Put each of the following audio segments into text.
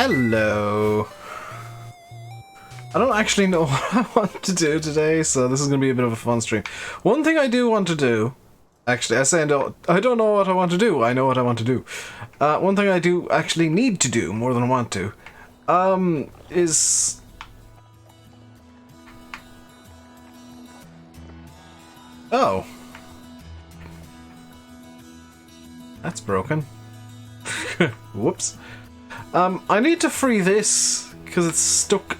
Hello. I don't actually know what I want to do today, so this is going to be a bit of a fun stream. One thing I do want to do, actually, I don't know what I want to do. I know what I want to do. One thing I do actually need to do more than I want to, is oh, that's broken. Whoops. I need to free this because it's stuck.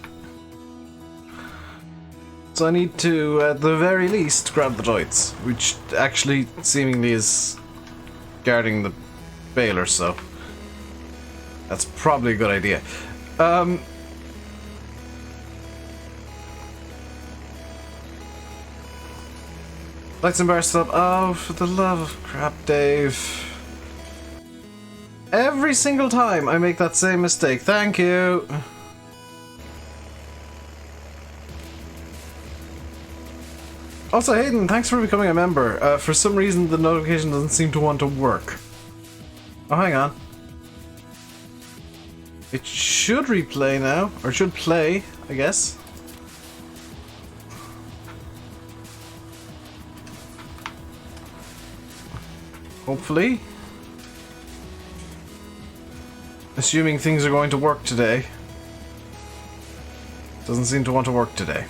So I need to, at the very least, grab the droids, which actually seemingly is guarding the bailer, so that's probably a good idea. Lights and bar stop. Oh, for the love of crap, Dave. Every single time I make that same mistake. Thank you. Also, Hayden, thanks for becoming a member. For some reason, the notification doesn't seem to want to work. Oh, hang on. It should replay now, or should play, I guess. Hopefully. Assuming things are going to work today. Doesn't seem to want to work today.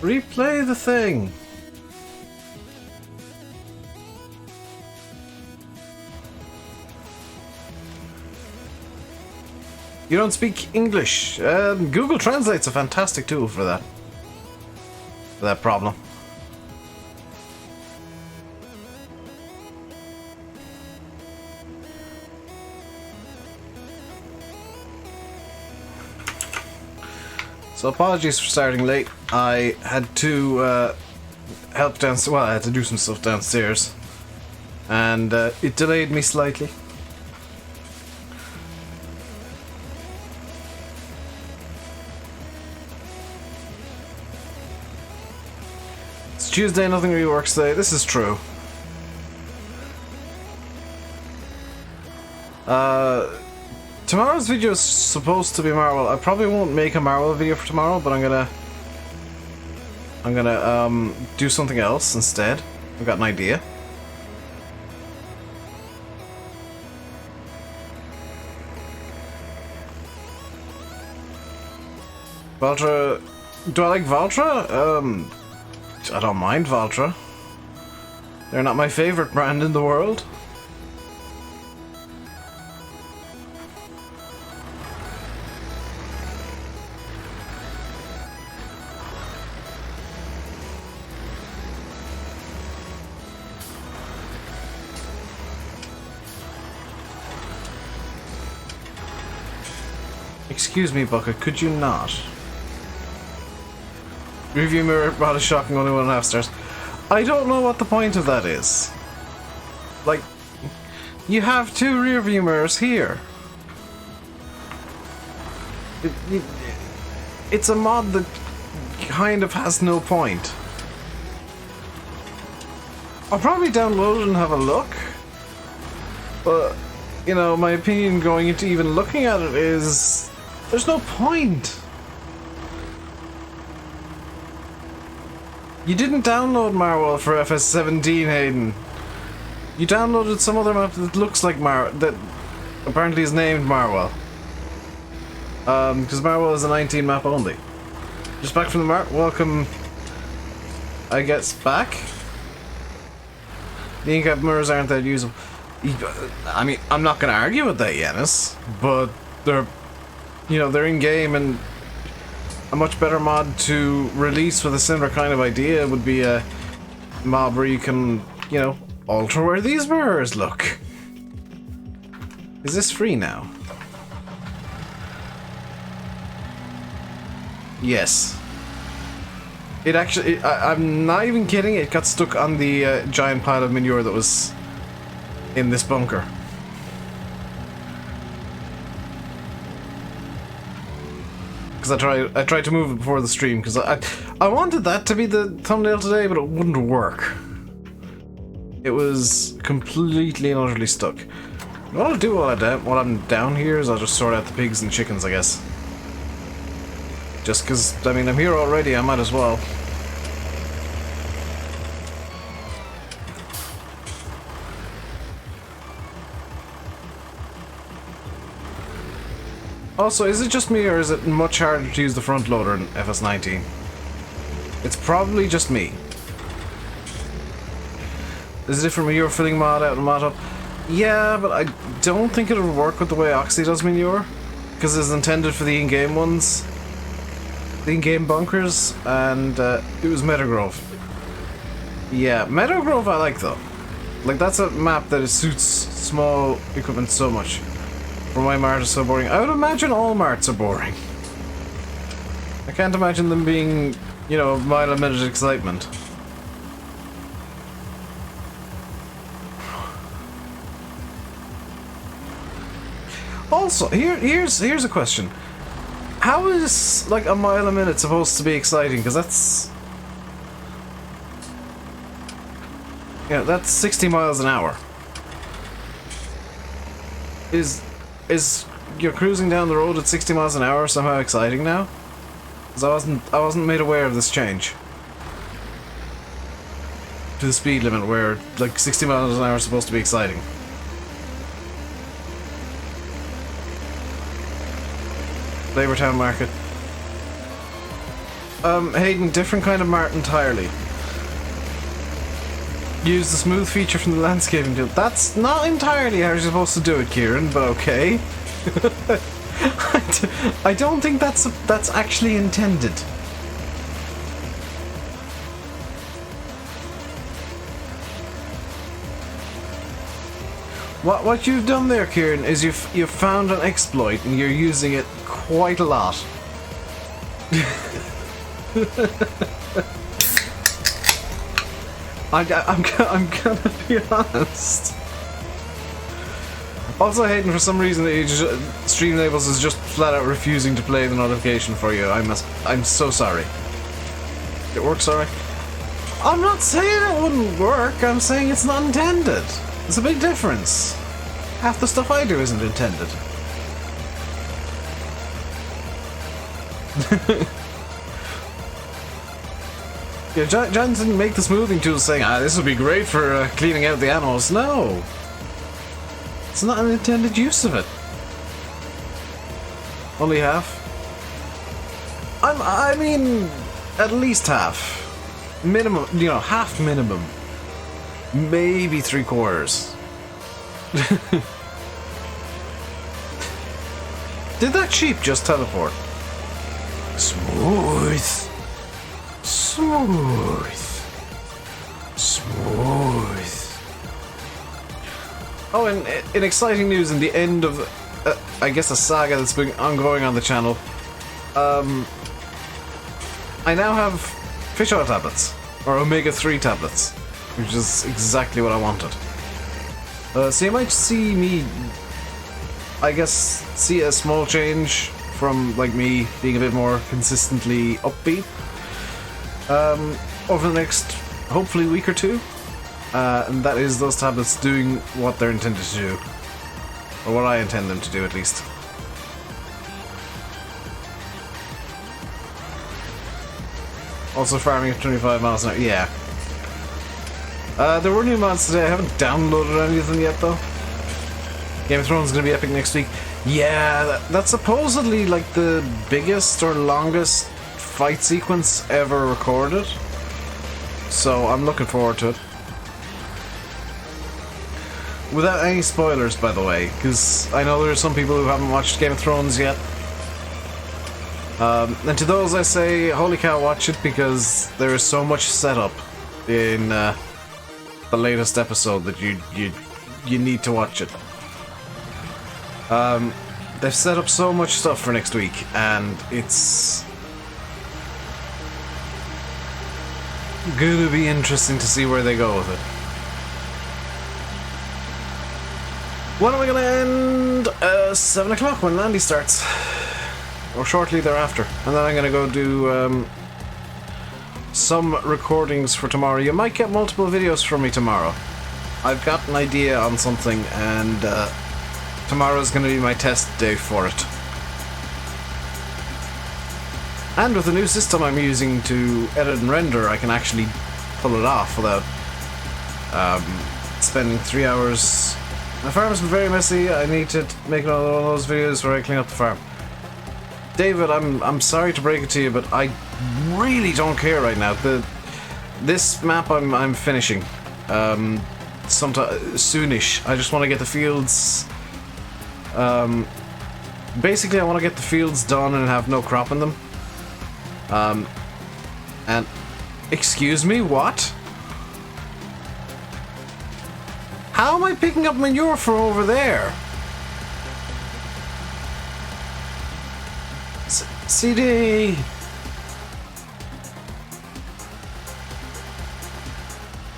Replay the thing! You don't speak English. Google Translate's a fantastic tool for that. For that problem. So apologies for starting late. I had to help downstairs. Well, I had to do some stuff downstairs, and it delayed me slightly. It's Tuesday, nothing really works today. This is true. Tomorrow's video is supposed to be Marwell. I probably won't make a Marwell video for tomorrow, but I'm gonna do something else instead. I've got an idea. Valtra, do I like Valtra? I don't mind Valtra. They're not my favorite brand in the world. Excuse me, Bucket, could you not? Review mirror, rather shocking, only 1.5 stars. I don't know what the point of that is. Like, you have 2 rear view mirrors here. It's a mod that kind of has no point. I'll probably download it and have a look. But, you know, my opinion going into even looking at it is... there's no point. You didn't download Marwell for FS17, Hayden. You downloaded some other map that looks like that apparently is named Marwell. Because Marwell is a 19 map only. Just back from the welcome, I guess, back? The in-cap mirrors aren't that usable. I mean, I'm not going to argue with that, Yanis, but they're... you know, they're in-game, and a much better mod to release with a similar kind of idea would be a mod where you can, you know, alter where these mirrors look. Is this free now? Yes. It actually, I'm not even kidding, it got stuck on the giant pile of manure that was in this bunker. Because I tried to move it before the stream, because I wanted that to be the thumbnail today, but it wouldn't work. It was completely and utterly stuck. What I'll do while I'm down here is I'll just sort out the pigs and chickens, I guess. Just because, I mean, I'm here already, I might as well. Also, is it just me, or is it much harder to use the front loader in FS19? It's probably just me. Is it different when you're filling mod out and mod up? Yeah, but I don't think it'll work with the way Oxy does manure, because it's intended for the in-game ones, the in-game bunkers, and it was Meadowgrove. Yeah, Meadowgrove I like though. Like, that's a map that suits small equipment so much. For why Mart is so boring. I would imagine all Marts are boring. I can't imagine them being, you know, mile-a-minute excitement. Also, here's a question. How is, like, a mile a minute supposed to be exciting? Because that's... yeah, that's 60 miles an hour. Is you're cruising down the road at 60 miles an hour somehow exciting now? Because I wasn't made aware of this change to the speed limit where, like, 60 miles an hour is supposed to be exciting. Flavortown Market. Hayden, different kind of mart entirely. Use the smooth feature from the landscaping tool. That's not entirely how you're supposed to do it, Kieran, but okay. I don't think that's actually intended. What you've done there, Kieran, is you've found an exploit and you're using it quite a lot. I'm gonna be honest. Also, Hayden, for some reason, Stream Labels is just flat out refusing to play the notification for you. I'm so sorry. It works, sorry. I'm not saying it wouldn't work. I'm saying it's not intended. There's a big difference. Half the stuff I do isn't intended. Yeah, John didn't make the smoothing tool saying, this would be great for cleaning out the animals. No! It's not an intended use of it. Only half? I mean, at least half. Minimum, you know, half minimum. Maybe 3/4. Did that sheep just teleport? Smooth. Smooth. Smooth. Oh, and in exciting news, in the end of, I guess, a saga that's been ongoing on the channel, I now have fish oil tablets, or omega-3 tablets, which is exactly what I wanted. So you might see me, I guess, see a small change from, like, me being a bit more consistently upbeat over the next, hopefully, week or two. And that is those tablets doing what they're intended to do. Or what I intend them to do, at least. Also farming at 25 miles an hour, yeah. There were new mods today. I haven't downloaded any of them yet, though. Game of Thrones is going to be epic next week. Yeah, that's supposedly like the biggest or longest fight sequence ever recorded. So I'm looking forward to it. Without any spoilers, by the way, because I know there are some people who haven't watched Game of Thrones yet. And to those I say, holy cow, watch it, because there is so much setup in the latest episode that you need to watch it. They've set up so much stuff for next week, and it's gonna be interesting to see where they go with it. When are we gonna end? 7 o'clock when Landy starts. Or shortly thereafter. And then I'm gonna go do some recordings for tomorrow. You might get multiple videos from me tomorrow. I've got an idea on something, and tomorrow's going to be my test day for it. And with the new system I'm using to edit and render, I can actually pull it off without spending 3 hours. My farm's been very messy. I need to make another one of those videos where I clean up the farm. David, I'm sorry to break it to you, but I really don't care right now. This map I'm finishing sometime soonish. I just want to get the fields. Basically, I want to get the fields done and have no crop in them. And excuse me, what? How am I picking up manure from over there? CD.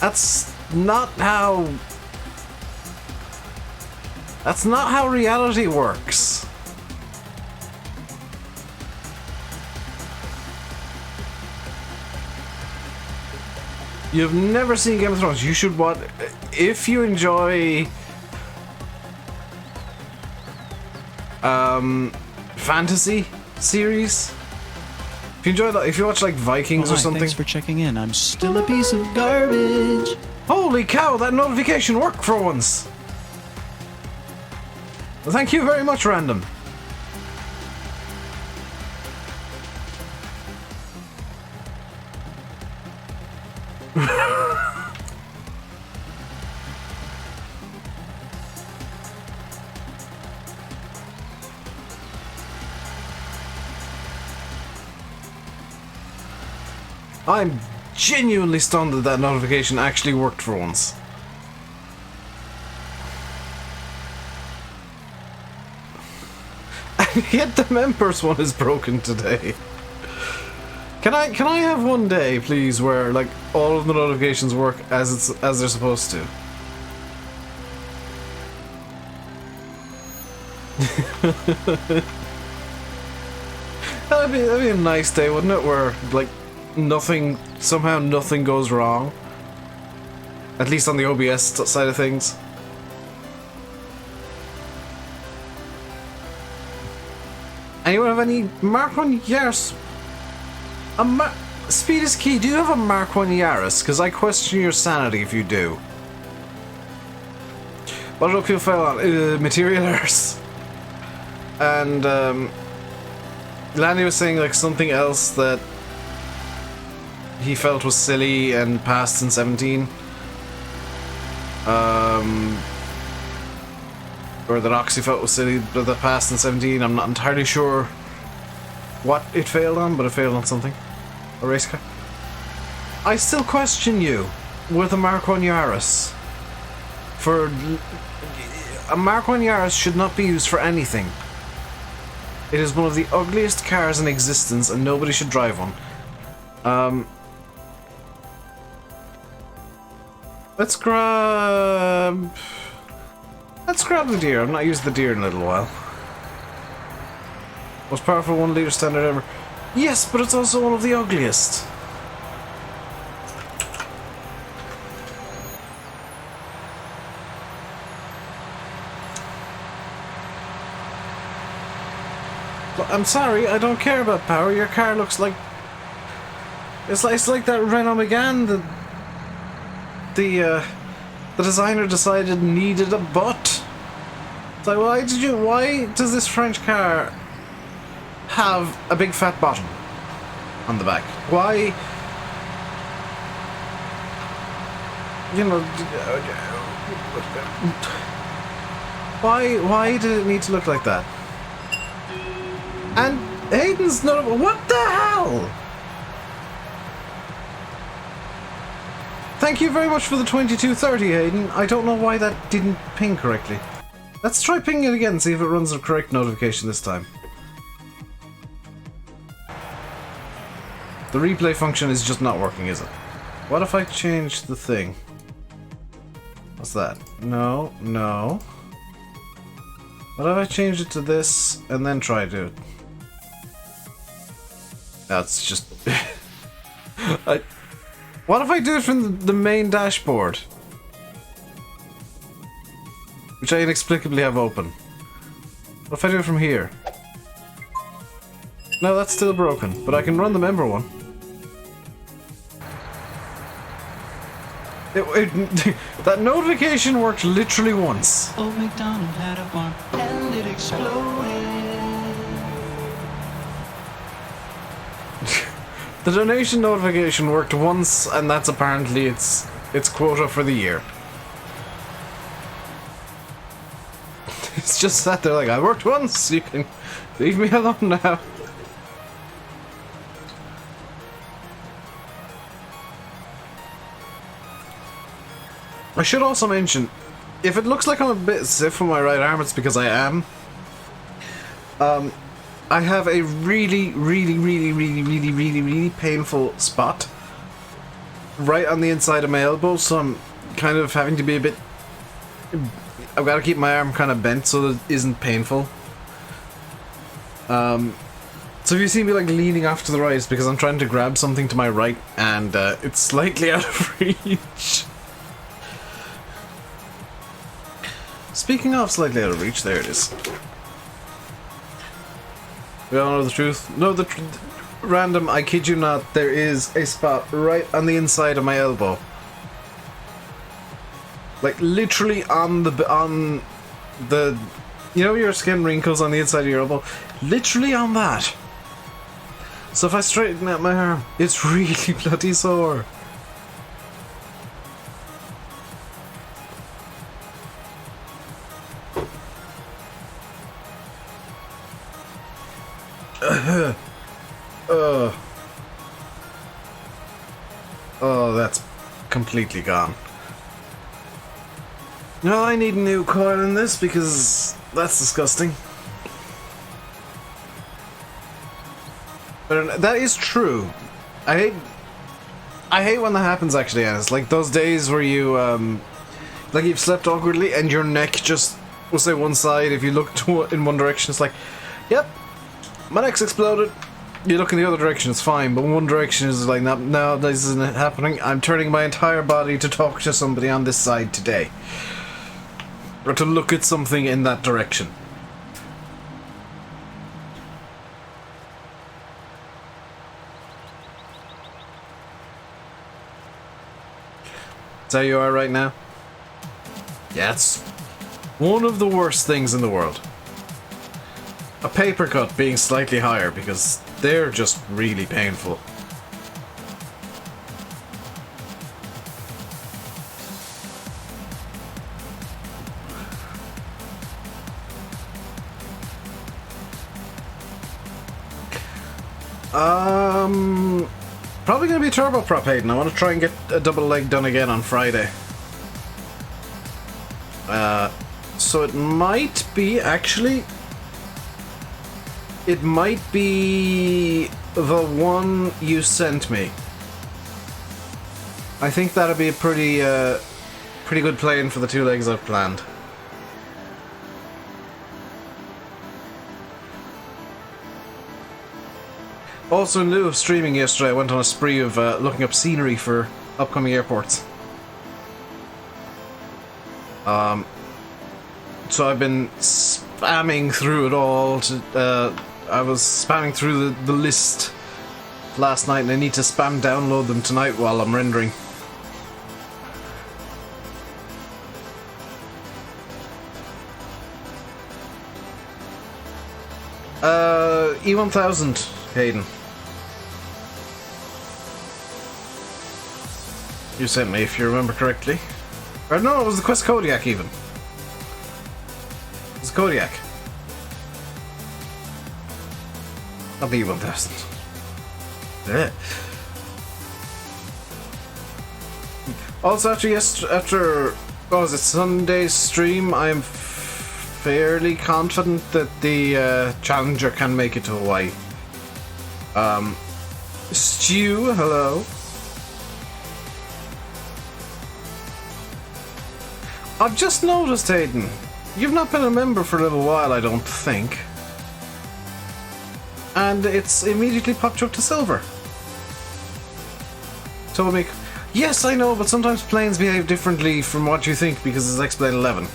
That's not how reality works. You've never seen Game of Thrones. You should watch. If you enjoy fantasy series, if you enjoy that, if you watch like Vikings or something. Thanks for checking in. I'm still a piece of garbage. Holy cow! That notification worked for once. Well, thank you very much, Random. I'm genuinely stunned that that notification actually worked for once. And yet the members one is broken today. Can I have one day, please, where like all of the notifications work as they're supposed to? That'd be a nice day, wouldn't it? Where like somehow nothing goes wrong. At least on the OBS side of things. Anyone have any Mark 1 Yaris? Speed is key. Do you have a Mark 1 Yaris? Because I question your sanity if you do. What did you fail on? Material errors. And Lanny was saying like something else that he felt was silly and passed in 17. Or that Oxy felt was silly, but that passed in 17. I'm not entirely sure what it failed on, but it failed on something. A race car. I still question you with a Mark 1 Yaris. For a Mark 1 Yaris should not be used for anything. It is one of the ugliest cars in existence, and nobody should drive one. Let's grab the deer. I've not used the deer in a little while. Most powerful 1 liter standard ever. Yes, but it's also one of the ugliest. But I'm sorry, I don't care about power. Your car looks like it's like that Renault Megane. The designer decided needed a butt. It's like, why does this French car have a big fat bottom on the back? Why, you know, why did it need to look like that? And Hayden's not, what the hell? Thank you very much for the 2230, Hayden. I don't know why that didn't ping correctly. Let's try pinging it again and see if it runs the correct notification this time. The replay function is just not working, is it? What if I change the thing? What's that? No. What if I change it to this and then try to... That's just... What if I do it from the main dashboard? Which I inexplicably have open. What if I do it from here? No, that's still broken, but I can run the member one. That notification worked literally once. Old MacDonald had a farm and it exploded. The donation notification worked once, and that's apparently its quota for the year. It's just sat there like, I worked once, you can leave me alone now. I should also mention, if it looks like I'm a bit stiff with my right arm, it's because I am. I have a really painful spot right on the inside of my elbow, so I'm kind of having to be a bit... I've got to keep my arm kind of bent so that it isn't painful. So if you see me like leaning off to the right, it's because I'm trying to grab something to my right and it's slightly out of reach. Speaking of slightly out of reach, there it is. We all know the truth. No, random, I kid you not, there is a spot right on the inside of my elbow. Like literally on the you know your skin wrinkles on the inside of your elbow? Literally on that. So if I straighten out my arm, it's really bloody sore. Oh, that's completely gone. No, I need a new coil in this because that's disgusting. But that is true. I hate when that happens actually, and it's like those days where you like you've slept awkwardly and your neck just, we'll say one side, if you look in one direction it's like, yep, my neck's exploded. You look in the other direction, it's fine, but one direction is like, no, this isn't happening. I'm turning my entire body to talk to somebody on this side today. Or to look at something in that direction. That's how you are right now? Yeah, it's one of the worst things in the world. A paper cut being slightly higher because they're just really painful. Probably gonna be turboprop, Hayden. I want to try and get a double leg done again on Friday. So it might be actually. It might be the one you sent me. I think that'd be a pretty good plan for the 2 legs I've planned. Also, in lieu of streaming yesterday, I went on a spree of looking up scenery for upcoming airports. So I've been spamming through it all. I was spamming through the list last night, and I need to spam download them tonight while I'm rendering. E1000, Hayden. You sent me, if you remember correctly. Or no, it was the Quest Kodiak even. It was Kodiak. Not the E1000. Yeah. Also, after what was it, Sunday's stream, I'm fairly confident that the Challenger can make it to Hawaii. Stu, hello. I've just noticed, Hayden, you've not been a member for a little while, I don't think. And it's immediately popped you up to silver. Told me, yes, I know, but sometimes planes behave differently from what you think because it's X-Blade 11.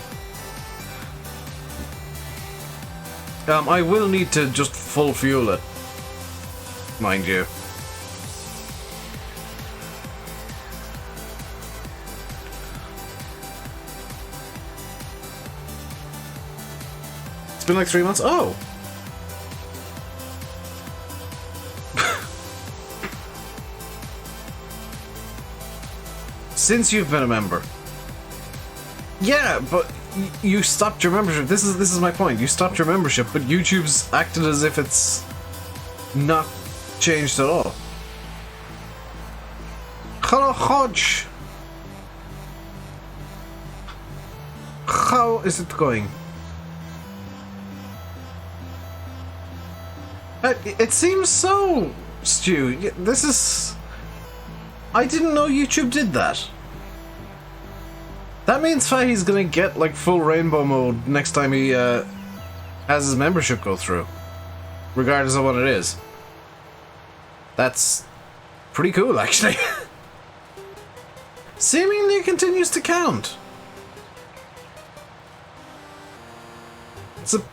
I will need to just full fuel it, mind you. It's been like 3 months. Oh! Since you've been a member. Yeah, but you stopped your membership. This is my point. You stopped your membership, but YouTube's acted as if it's not changed at all. Hello, Hodge. How is it going? It seems so, Stu. This is... I didn't know YouTube did that. That means Fahi's gonna get like full rainbow mode next time he has his membership go through, regardless of what it is. That's pretty cool, actually. Seemingly it continues to count. It's a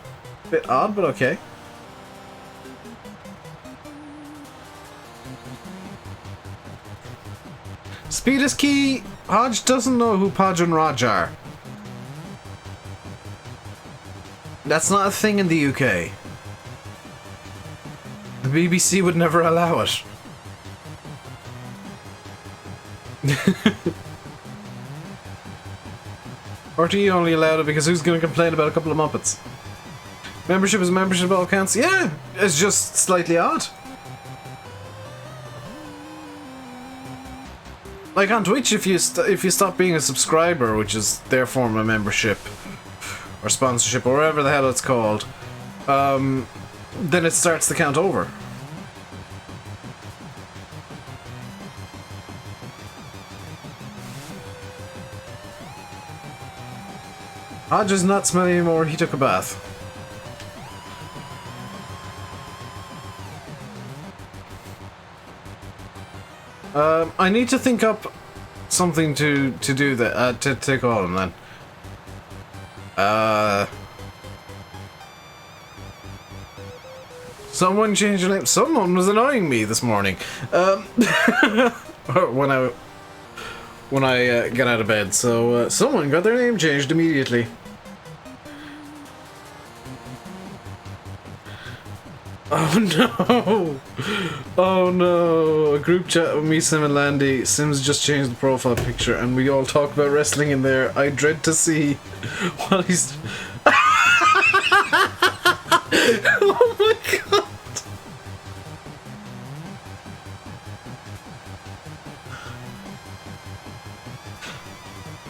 bit odd, but okay. Speed is key. Hodge doesn't know who Podge and Raj are. That's not a thing in the UK. The BBC would never allow it. RTE only allowed it because who's going to complain about a couple of Muppets? Membership is membership, all counts. Yeah, it's just slightly odd. Like on Twitch, if you stop being a subscriber, which is their form of membership or sponsorship or whatever the hell it's called, then it starts to count over. Hodge is not smelly anymore. He took a bath. I need to think up something to do that, to call him then. Someone changed your name. Someone was annoying me this morning. when I got out of bed. So someone got their name changed immediately. Oh no! Oh no! A group chat with me, Sim and Landy. Sim's just changed the profile picture and we all talk about wrestling in there. I dread to see what he's... Oh my god!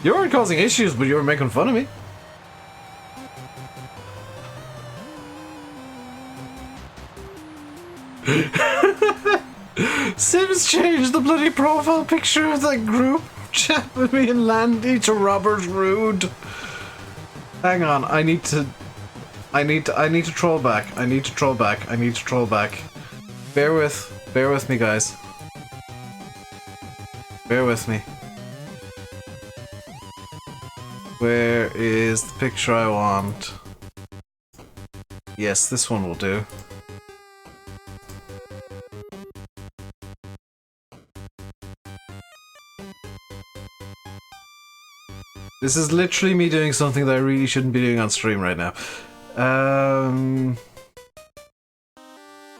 You weren't causing issues, but you were making fun of me. Sims changed the bloody profile picture of that group chat with me and Landy to Robert Roode. Hang on, I need to troll back. I need to troll back. Bear with me, guys. Bear with me. Where is the picture I want? Yes, this one will do. This is literally me doing something that I really shouldn't be doing on stream right now.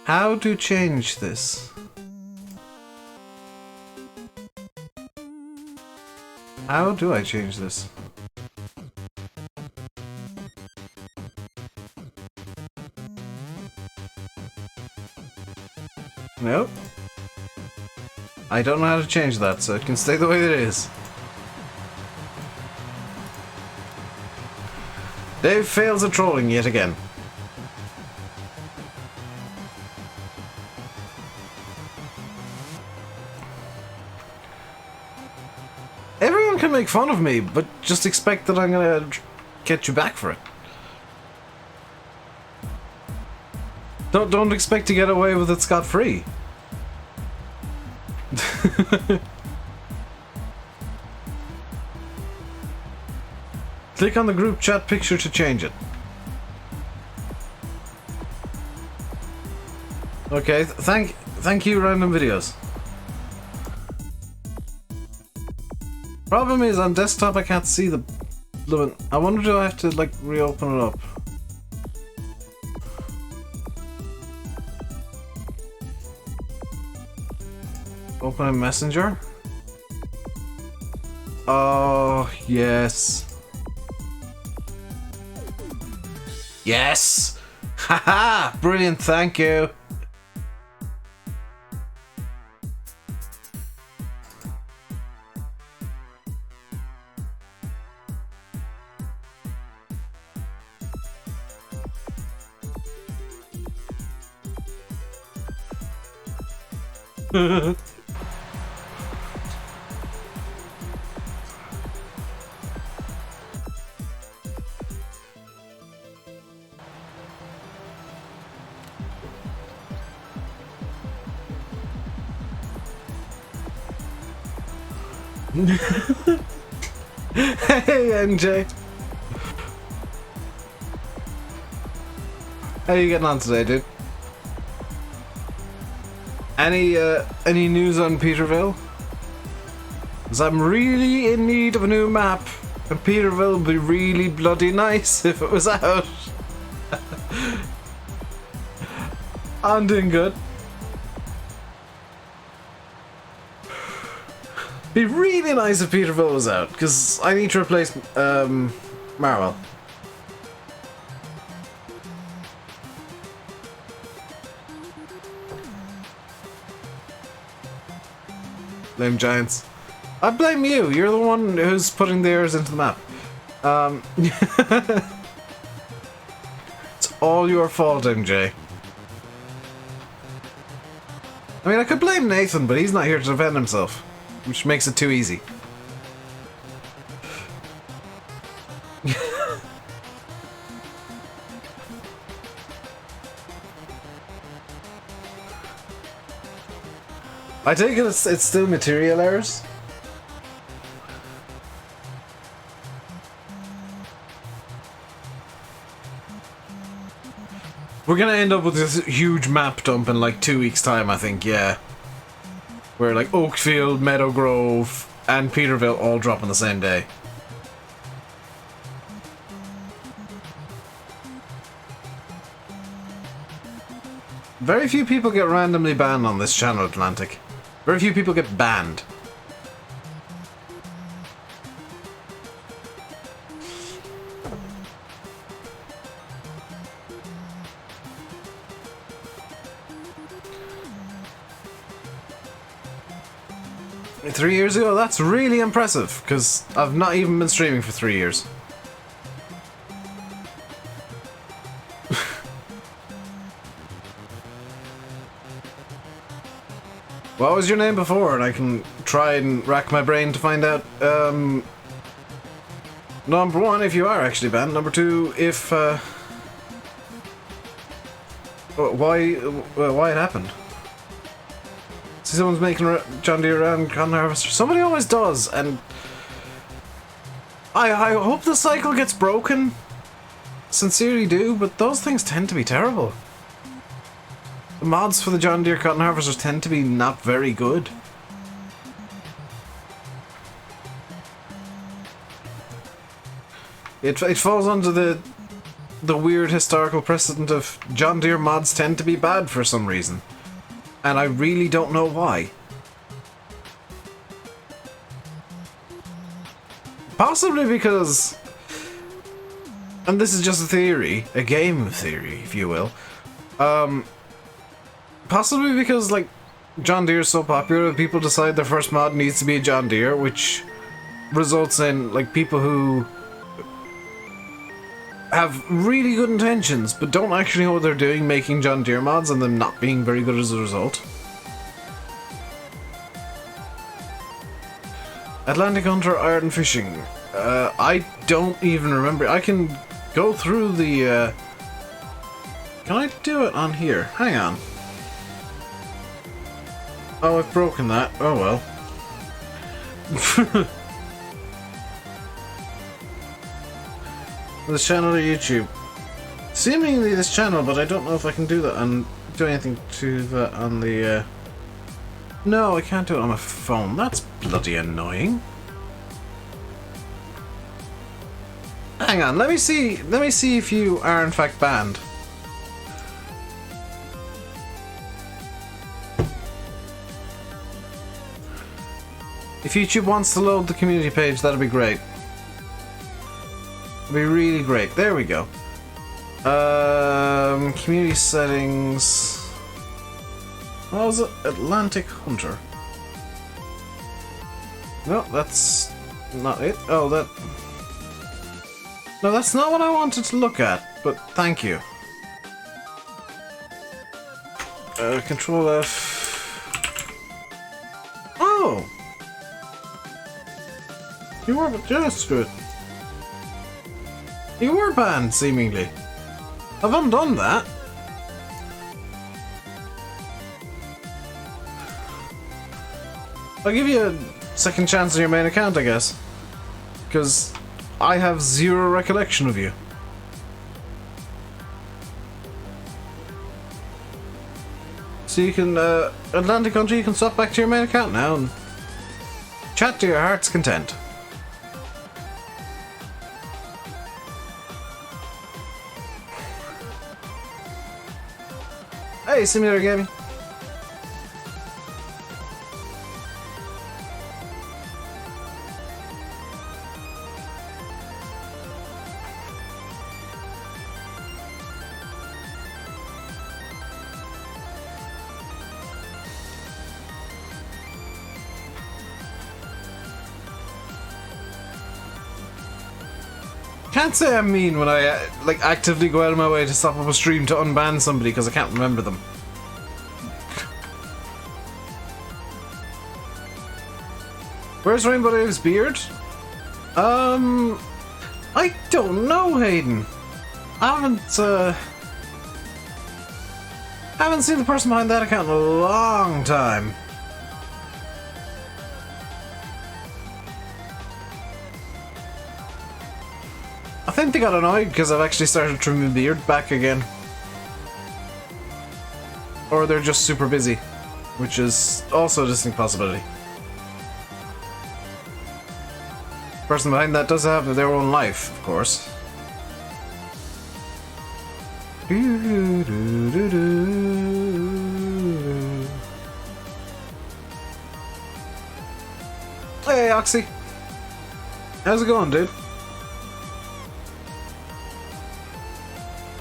How to change this? How do I change this? Nope. I don't know how to change that, so it can stay the way it is. Dave fails at trolling yet again. Everyone can make fun of me, but just expect that I'm gonna get you back for it. Don't expect to get away with it scot-free. Click on the group chat picture to change it. Okay, thank you, random videos. Problem is, on desktop I can't see the blooming. I wonder, do I have to like reopen it up? Open a messenger? Oh, yes. Yes! Haha! Brilliant, thank you! Hey, NJ. How you getting on today, dude? Any news on Peterville? 'Cause I'm really in need of a new map, and Peterville would be really bloody nice if it was out. I'm doing good. Be really nice if Peterville was out, because I need to replace Marwell. Blame Giants. I blame you. You're the one who's putting the errors into the map. It's all your fault, MJ. I mean, I could blame Nathan, but he's not here to defend himself, which makes it too easy. I take it it's still material errors. We're gonna end up with this huge map dump in like 2 weeks' time, I think, yeah. Where like Oakfield, Meadow Grove, and Peterville all drop on the same day. Very few people get randomly banned on this channel, Atlantic. Very few people get banned. Three years ago? That's really impressive, because I've not even been streaming for 3 years. What was your name before? And I can try and rack my brain to find out, number one, if you are actually banned. Number two, if, why it happened. See, someone's making John Deere around cotton harvester. Somebody always does, and I hope the cycle gets broken. Sincerely do, but those things tend to be terrible. The mods for the John Deere cotton harvesters tend to be not very good. It falls under the weird historical precedent of John Deere mods tend to be bad for some reason. And I really don't know why. Possibly because, and this is just a theory, a game theory, if you will. Possibly because, like, John Deere is so popular that people decide their first mod needs to be a John Deere, which results in, like, people who have really good intentions but don't actually know what they're doing making John Deere mods and them not being very good as a result. Atlantic Hunter Iron Fishing. I don't even remember. I can go through the... Can I do it on here? Hang on. Oh, I've broken that. Oh well. This channel or YouTube? Seemingly this channel, but I don't know if I can do that on do anything to that on the... No, I can't do it on my phone. That's bloody annoying. Hang on, let me see if you are in fact banned. If YouTube wants to load the community page, that'd be great. It'd be really great. There we go. Community settings. What was it? Atlantic Hunter. No, that's not it. Oh, that... No, that's not what I wanted to look at, but thank you. Control F. Oh! You were... Yeah, screw it. You were banned, seemingly. I've undone that. I'll give you a second chance on your main account, I guess. Because I have zero recollection of you. So you can, Atlantic Country, you can swap back to your main account now and chat to your heart's content. Hey, Simulator Gaming. Can't say I'm mean when I like actively go out of my way to stop up a stream to unban somebody because I can't remember them. Where's Rainbow Dave's beard? I don't know, Hayden. I haven't seen the person behind that account in a long time. I think they got annoyed because I've actually started trimming the beard back again. Or they're just super busy, which is also a distinct possibility. The person behind that does have their own life, of course. Hey, Oxy. How's it going, dude?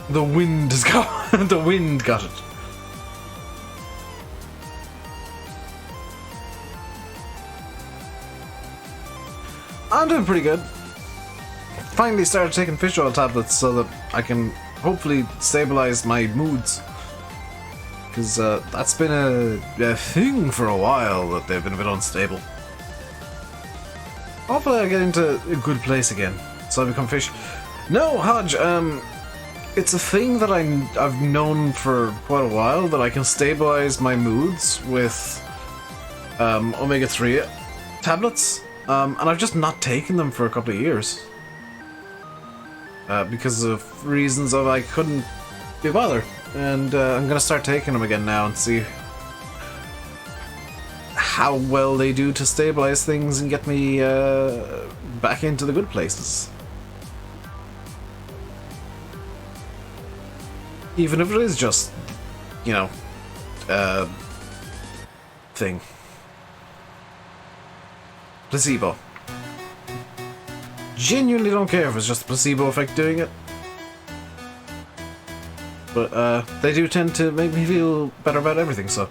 The wind has got the wind got it. I'm doing pretty good. Finally started taking fish oil tablets so that I can hopefully stabilize my moods. Because that's been a thing for a while, that they've been a bit unstable. Hopefully I get into a good place again, so I become fish. No, Hodge, it's a thing that I've known for quite a while, that I can stabilize my moods with omega-3 tablets, and I've just not taken them for a couple of years. Because of reasons of I couldn't be bothered, and I'm gonna start taking them again now and see how well they do to stabilize things and get me back into the good places. Even if it is just, you know, thing. Placebo. Genuinely don't care if it's just a placebo effect doing it. But they do tend to make me feel better about everything, so.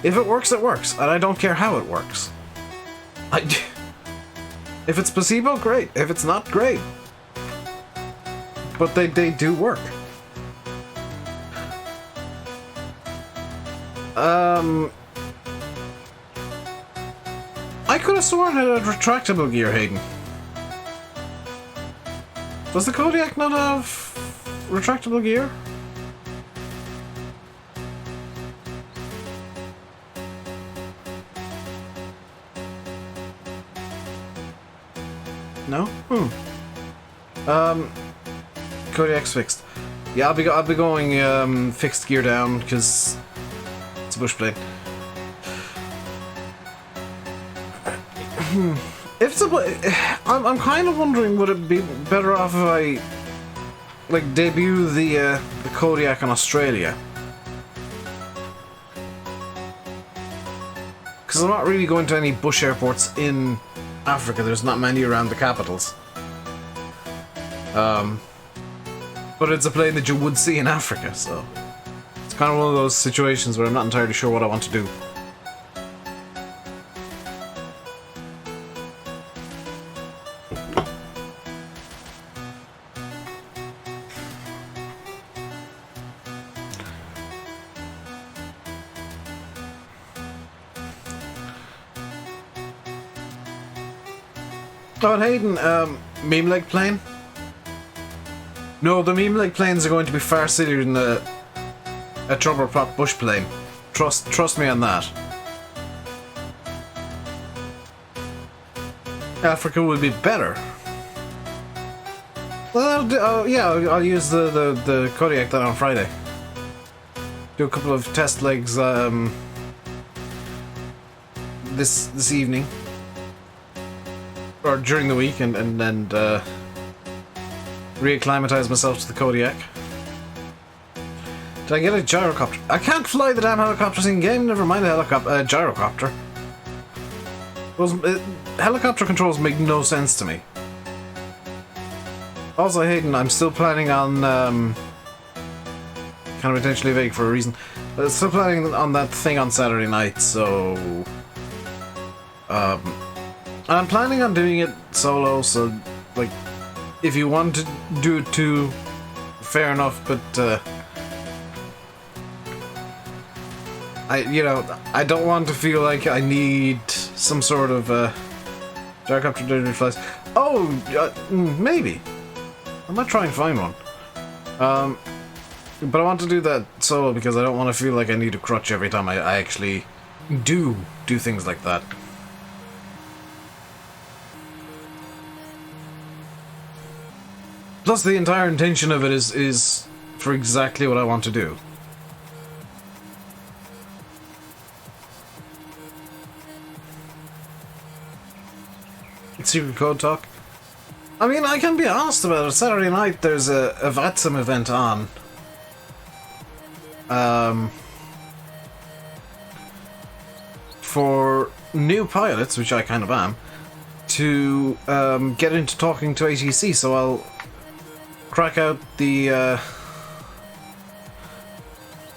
If it works, it works, and I don't care how it works. If it's placebo, great. If it's not, great. But they do work. I could have sworn it had retractable gear, Hayden. Does the Kodiak not have retractable gear? No? Kodiak's fixed. Yeah, I'll be going fixed gear down because it's a bush plane. If it's a, I'm kind of wondering, would it be better off if I like debut the Kodiak in Australia? Because I'm not really going to any bush airports in Africa. There's not many around the capitals. But it's a plane that you would see in Africa, so it's kind of one of those situations where I'm not entirely sure what I want to do. Oh, and Hayden, meme leg plane? No, the meme leg planes are going to be far sillier than a turboprop bush plane. Trust me on that. Africa will be better. Well, yeah, I'll use the Kodiak then on Friday. Do a couple of test legs this evening. Or during the week, and reacclimatize myself to the Kodiak. Did I get a gyrocopter? I can't fly the damn helicopters in game. Never mind a gyrocopter. Helicopter controls make no sense to me. Also, Hayden, I'm still planning on kind of intentionally vague for a reason. Still planning on that thing on Saturday night. So, I'm planning on doing it solo. So, like, if you want to do it too, fair enough. But I don't want to feel like I need some sort of gyrocopter delivery flights. Oh, maybe. I might try and find one. But I want to do that solo because I don't want to feel like I need a crutch every time I actually do things like that. Plus, the entire intention of it is for exactly what I want to do. Secret code talk. I mean, I can be honest about it. Saturday night, there's a VATSIM event on. For new pilots, which I kind of am, to get into talking to ATC. So I'll crack out the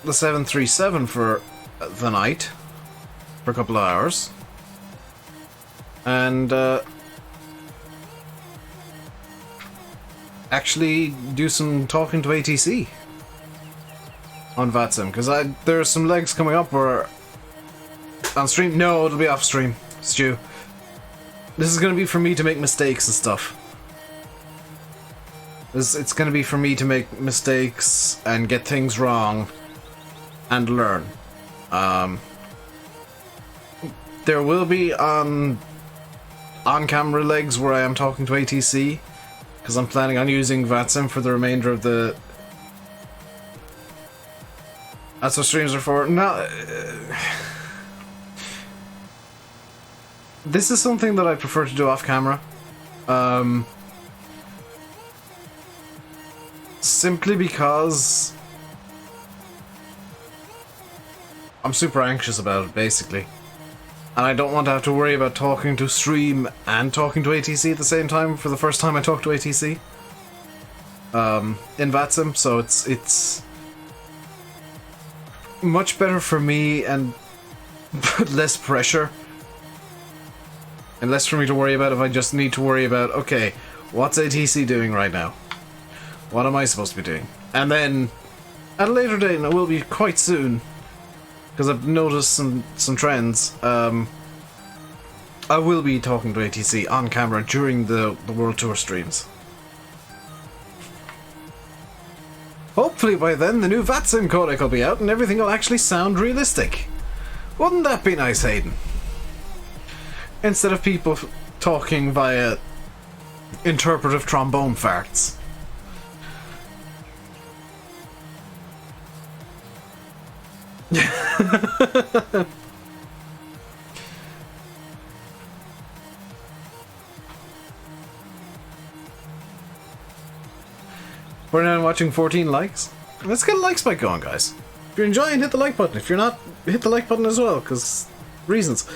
737 for the night for a couple of hours, and actually do some talking to ATC on VATSIM, because there are some legs coming up where on stream. No, it'll be off stream, Stu. This is going to be for me to make mistakes and stuff. It's going to be for me to make mistakes and get things wrong and learn. There will be on-camera legs where I am talking to ATC, because I'm planning on using VATSIM for the remainder of the... That's what streams are for. No, this is something that I prefer to do off camera. Simply because I'm super anxious about it, basically. And I don't want to have to worry about talking to stream and talking to ATC at the same time for the first time I talk to ATC. In VATSIM, so it's much better for me and less pressure. And less for me to worry about if I just need to worry about, okay, what's ATC doing right now? What am I supposed to be doing? And then, at a later date, and it will be quite soon, because I've noticed some trends, I will be talking to ATC on camera during the World Tour streams. Hopefully by then the new VATSIM codec will be out and everything will actually sound realistic. Wouldn't that be nice, Hayden? Instead of people talking via interpretive trombone farts. We're now watching 14 likes. Let's get a like spike going, guys. If you're enjoying, hit the like button. If you're not, hit the like button as well, because reasons.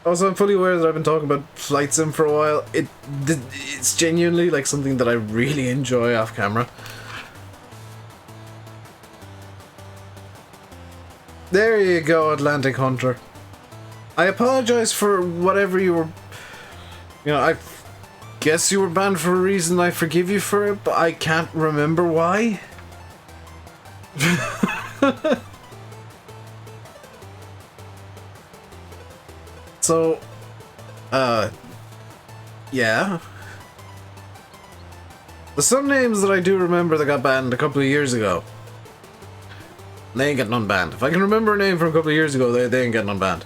Also, I'm fully aware that I've been talking about Flight Sim for a while. It's genuinely like something that I really enjoy off camera. There you go, Atlantic Hunter. I apologize for whatever you were... You know, I guess you were banned for a reason. I forgive you for it, but I can't remember why. So, yeah. There's some names that I do remember that got banned a couple of years ago. They ain't getting unbanned. If I can remember a name from a couple of years ago, they ain't getting unbanned.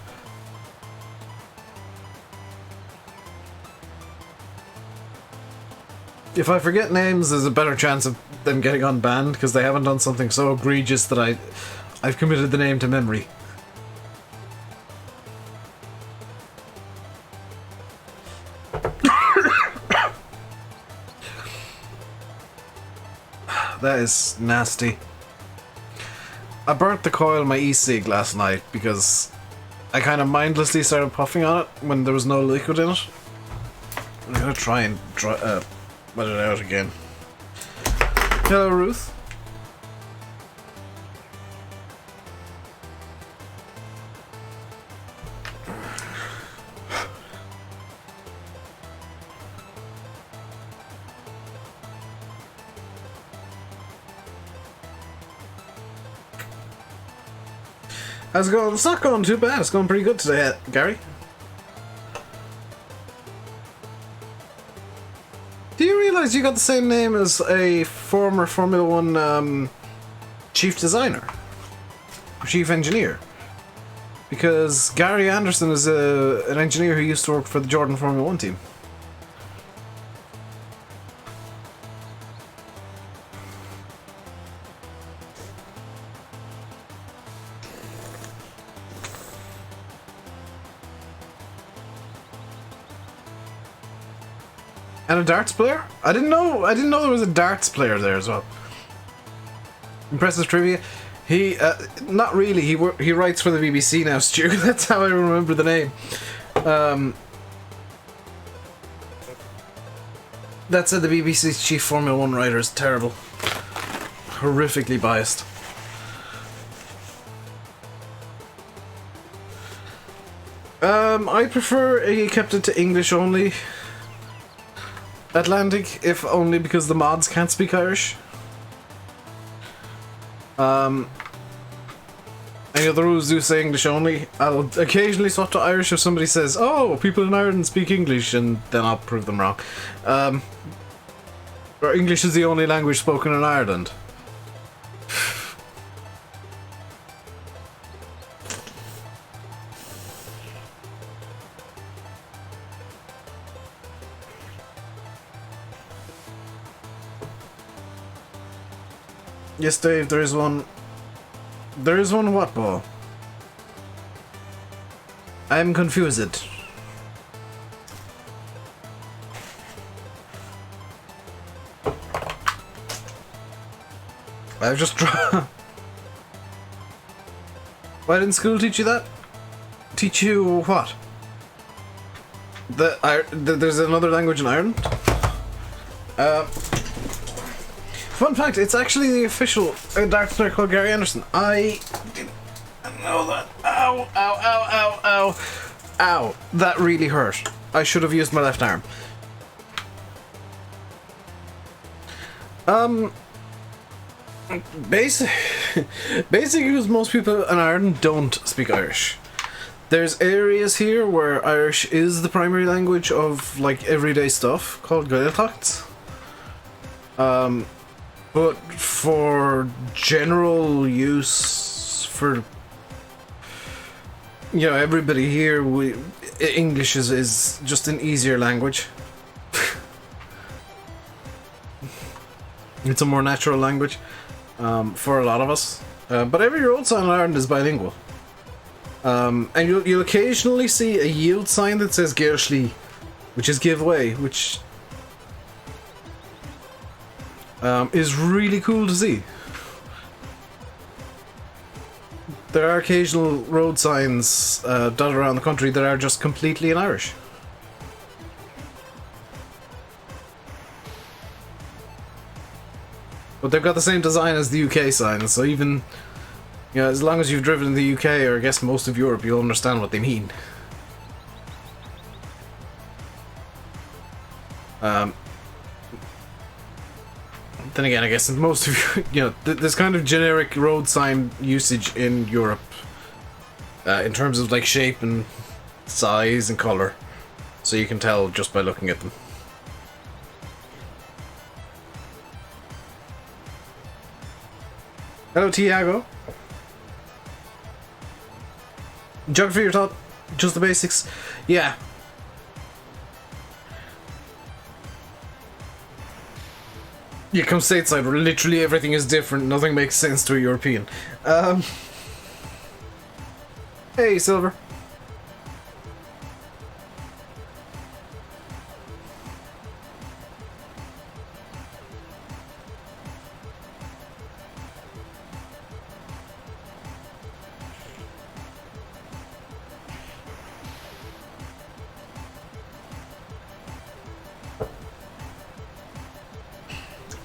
If I forget names, there's a better chance of them getting unbanned because they haven't done something so egregious that I've committed the name to memory. That is nasty. I burnt the coil of my e-cig last night because I kind of mindlessly started puffing on it when there was no liquid in it. I'm gonna try and let it out again. Hello, Ruth. How's it going? It's not going too bad. It's going pretty good today, Gary. Do you realise you got the same name as a former Formula 1 chief designer? Chief engineer? Because Gary Anderson is an engineer who used to work for the Jordan Formula 1 team. And a darts player? I didn't know there was a darts player there as well. Impressive trivia. He not really. He writes for the BBC now, Stu. That's how I remember the name. That said, the BBC's chief Formula 1 writer is terrible. Horrifically biased. I prefer he kept it to English only. Atlantic, if only because the mods can't speak Irish. Any other rules do say English only. I'll occasionally swap to Irish if somebody says, "Oh, people in Ireland speak English," and then I'll prove them wrong. Or English is the only language spoken in Ireland. Yes, Dave, there is one. There is one what ball? I'm confused. I've just drawn. Why didn't school teach you that? Teach you what? There's another language in Ireland? Fun fact, it's actually the official darts player called Gary Anderson. I didn't know that. Ow, ow, ow, ow, ow. Ow, that really hurt. I should have used my left arm. Basically, because most people in Ireland don't speak Irish. There's areas here where Irish is the primary language of, like, everyday stuff, called Gaeltacht. But for general use, for, you know, everybody here, English is just an easier language. It's a more natural language. for a lot of us. But every road sign in Ireland is bilingual. And you'll occasionally see a yield sign that says Geirsley, which is give way, which is really cool to see. There are occasional road signs dotted around the country that are just completely in Irish. But they've got the same design as the UK signs, so even, you know, as long as you've driven in the UK, or I guess most of Europe, you'll understand what they mean. Then again, I guess in most of you know, there's kind of generic road sign usage in Europe, in terms of like shape and size and color, so you can tell just by looking at them. Hello, Tiago. Geography, you're taught just the basics. Yeah. You come stateside where literally everything is different, nothing makes sense to a European. Hey, Silver.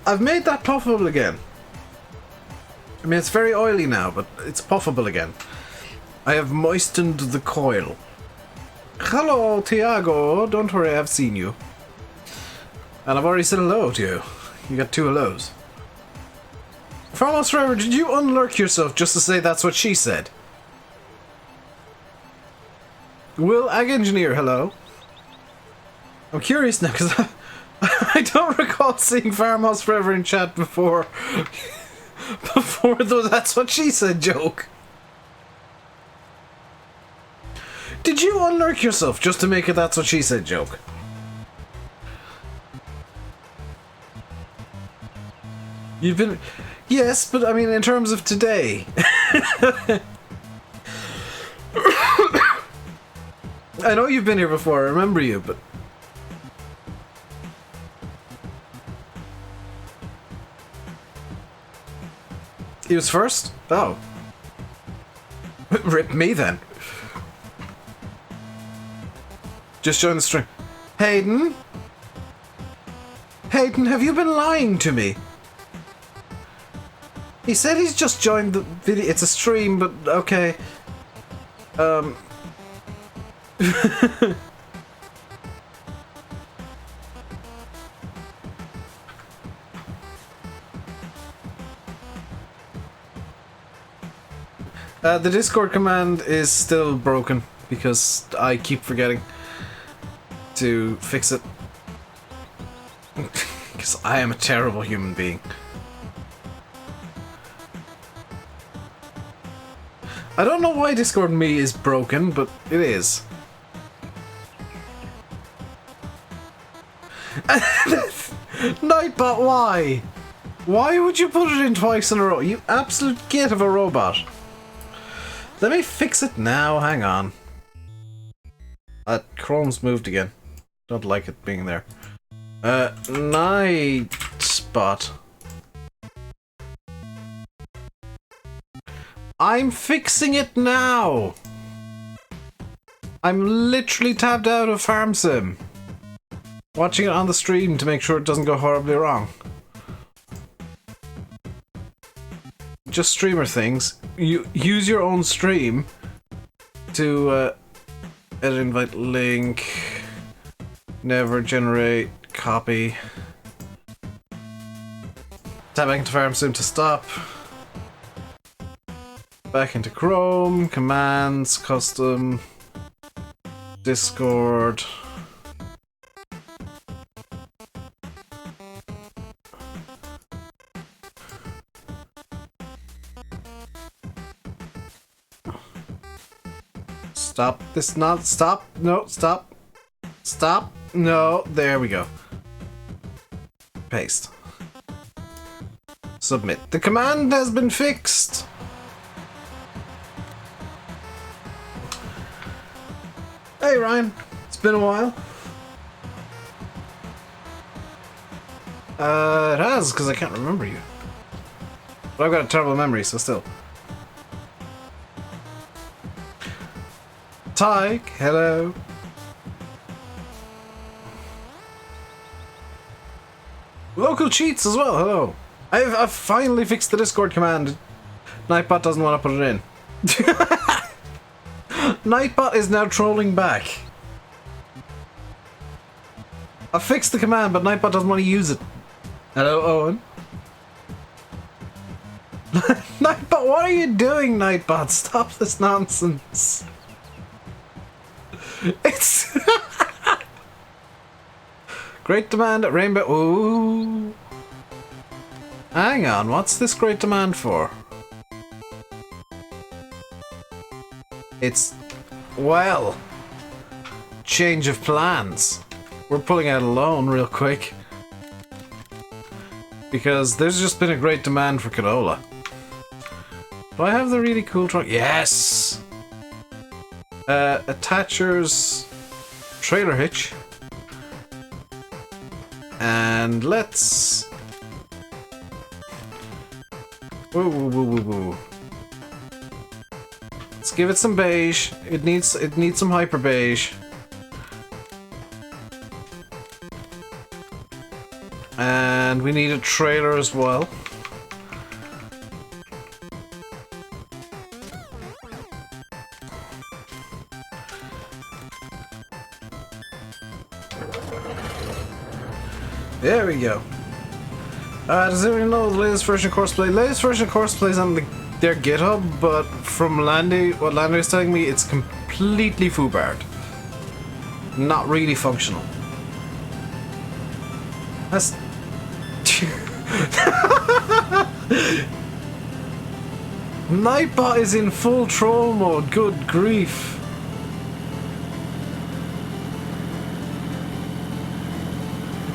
I've made that puffable again. I mean, it's very oily now, but it's puffable again. I have moistened the coil. Hello, Tiago. Don't worry, I've seen you. And I've already said hello to you. You got 2 hellos. Farmhouse Forever, did you unlurk yourself just to say that's what she said? Will Ag Engineer, hello. I'm curious now, because I don't recall seeing Farmhouse Forever in chat before the that's what she said joke. Did you unlurk yourself just to make a that's what she said joke? You've been... Yes, but I mean in terms of today. I know you've been here before, I remember you, but... He was first? Oh. Rip me then. Just join the stream. Hayden? Hayden, have you been lying to me? He said he's just joined the video. It's a stream, but okay. The Discord command is still broken because I keep forgetting to fix it. Because I am a terrible human being. I don't know why Discord Me is broken, but it is. Nightbot, why? Why would you put it in twice in a row? You absolute git of a robot. Let me fix it now, hang on. Chrome's moved again. Don't like it being there. Nightbot. I'm fixing it now! I'm literally tabbed out of Farm Sim. Watching it on the stream to make sure it doesn't go horribly wrong. Just streamer things. You use your own stream to edit, invite, link, never generate, copy. Tap back into Farm Sim to stop. Back into Chrome, commands, custom, Discord. Stop this, not stop, no, stop, stop, no, there we go. Paste. Submit. The command has been fixed. Hey Ryan, it's been a while. It has, because I can't remember you. But I've got a terrible memory, so still. Tyke, hello. Local cheats as well, hello. I've finally fixed the Discord command. Nightbot doesn't want to put it in. Nightbot is now trolling back. I fixed the command, but Nightbot doesn't want to use it. Hello, Owen. Nightbot, what are you doing, Nightbot? Stop this nonsense. It's great demand at Rainbow. Ooh. Hang on, what's this great demand for? It's, well, change of plans. We're pulling out a loan real quick. Because there's just been a great demand for canola. Do I have the really cool truck? Yes! Attachers, trailer hitch. And let's... Whoa, whoa, whoa, whoa, whoa. Let's give it some beige. It needs some hyper beige. And we need a trailer as well. There we go. Does everyone know the latest version of Courseplay? Latest version of Courseplay is on their GitHub, but from Landy, what Landy is telling me, it's completely foobarred. Not really functional. That's... Nightbot is in full troll mode, good grief.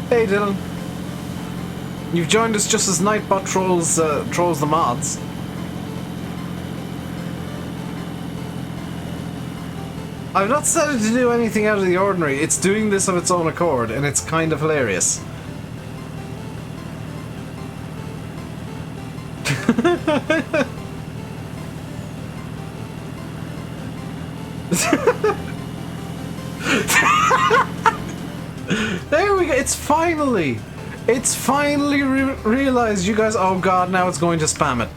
Hey Dylan. You've joined us just as Nightbot trolls the mods. I've not set it to do anything out of the ordinary. It's doing this of its own accord, and it's kind of hilarious. There we go. It's finally realized, you guys. Oh god, now it's going to spam it.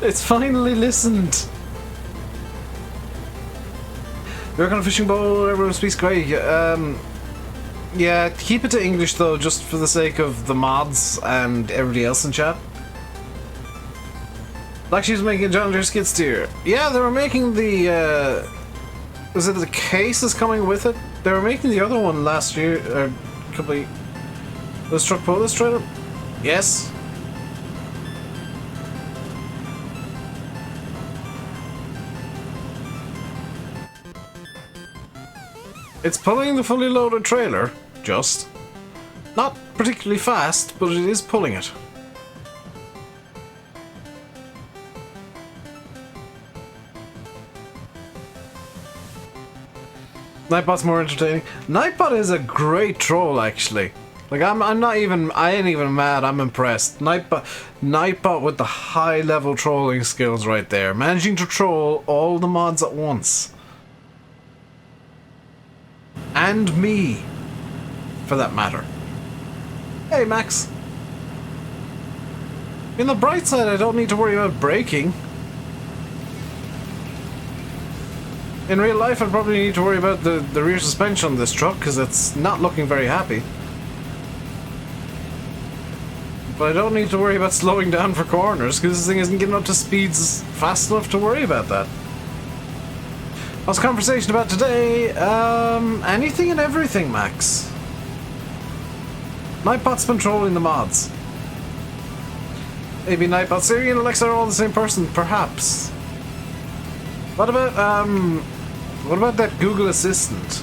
It's finally listened. You work on a fishing boat, everyone speaks great. Yeah, keep it to English though, just for the sake of the mods and everybody else in chat. Like she's making a John Deere skid steer. Yeah, they were making the, was it the case is coming with it? They were making the other one last year, or complete. The truck pull this trailer? Yes. It's pulling the fully loaded trailer, just. Not particularly fast, but it is pulling it. Nightbot's more entertaining. Nightbot is a great troll, actually. Like, I ain't even mad, I'm impressed. Nightbot with the high level trolling skills right there. Managing to troll all the mods at once. And me, for that matter. Hey, Max. In the bright side, I don't need to worry about braking. In real life, I'd probably need to worry about the rear suspension on this truck, because it's not looking very happy. But I don't need to worry about slowing down for corners, because this thing isn't getting up to speeds fast enough to worry about that. What's the conversation about today? Anything and everything, Max. Nightbot's been trolling the mods. Maybe Nightbot, Siri and Alexa are all the same person, perhaps. What about that Google Assistant?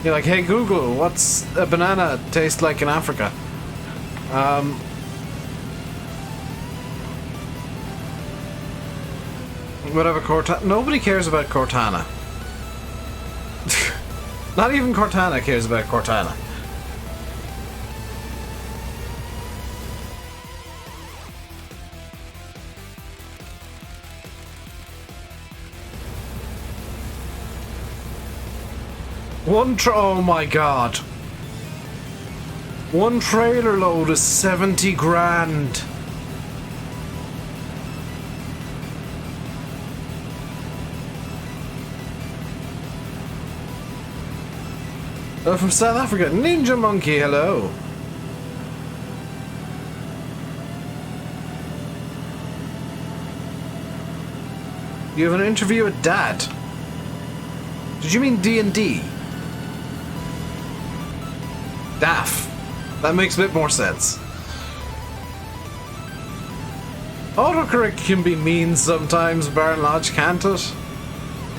You're like, hey Google, what's a banana taste like in Africa? Whatever, Cortana. Nobody cares about Cortana. Not even Cortana cares about Cortana. Oh my god. One trailer load is 70 grand. Oh, from South Africa. Ninja Monkey, hello. You have an interview with Dad. Did you mean D&D? Daff. That makes a bit more sense. Autocorrect can be mean sometimes, Baron Lodge, can't it?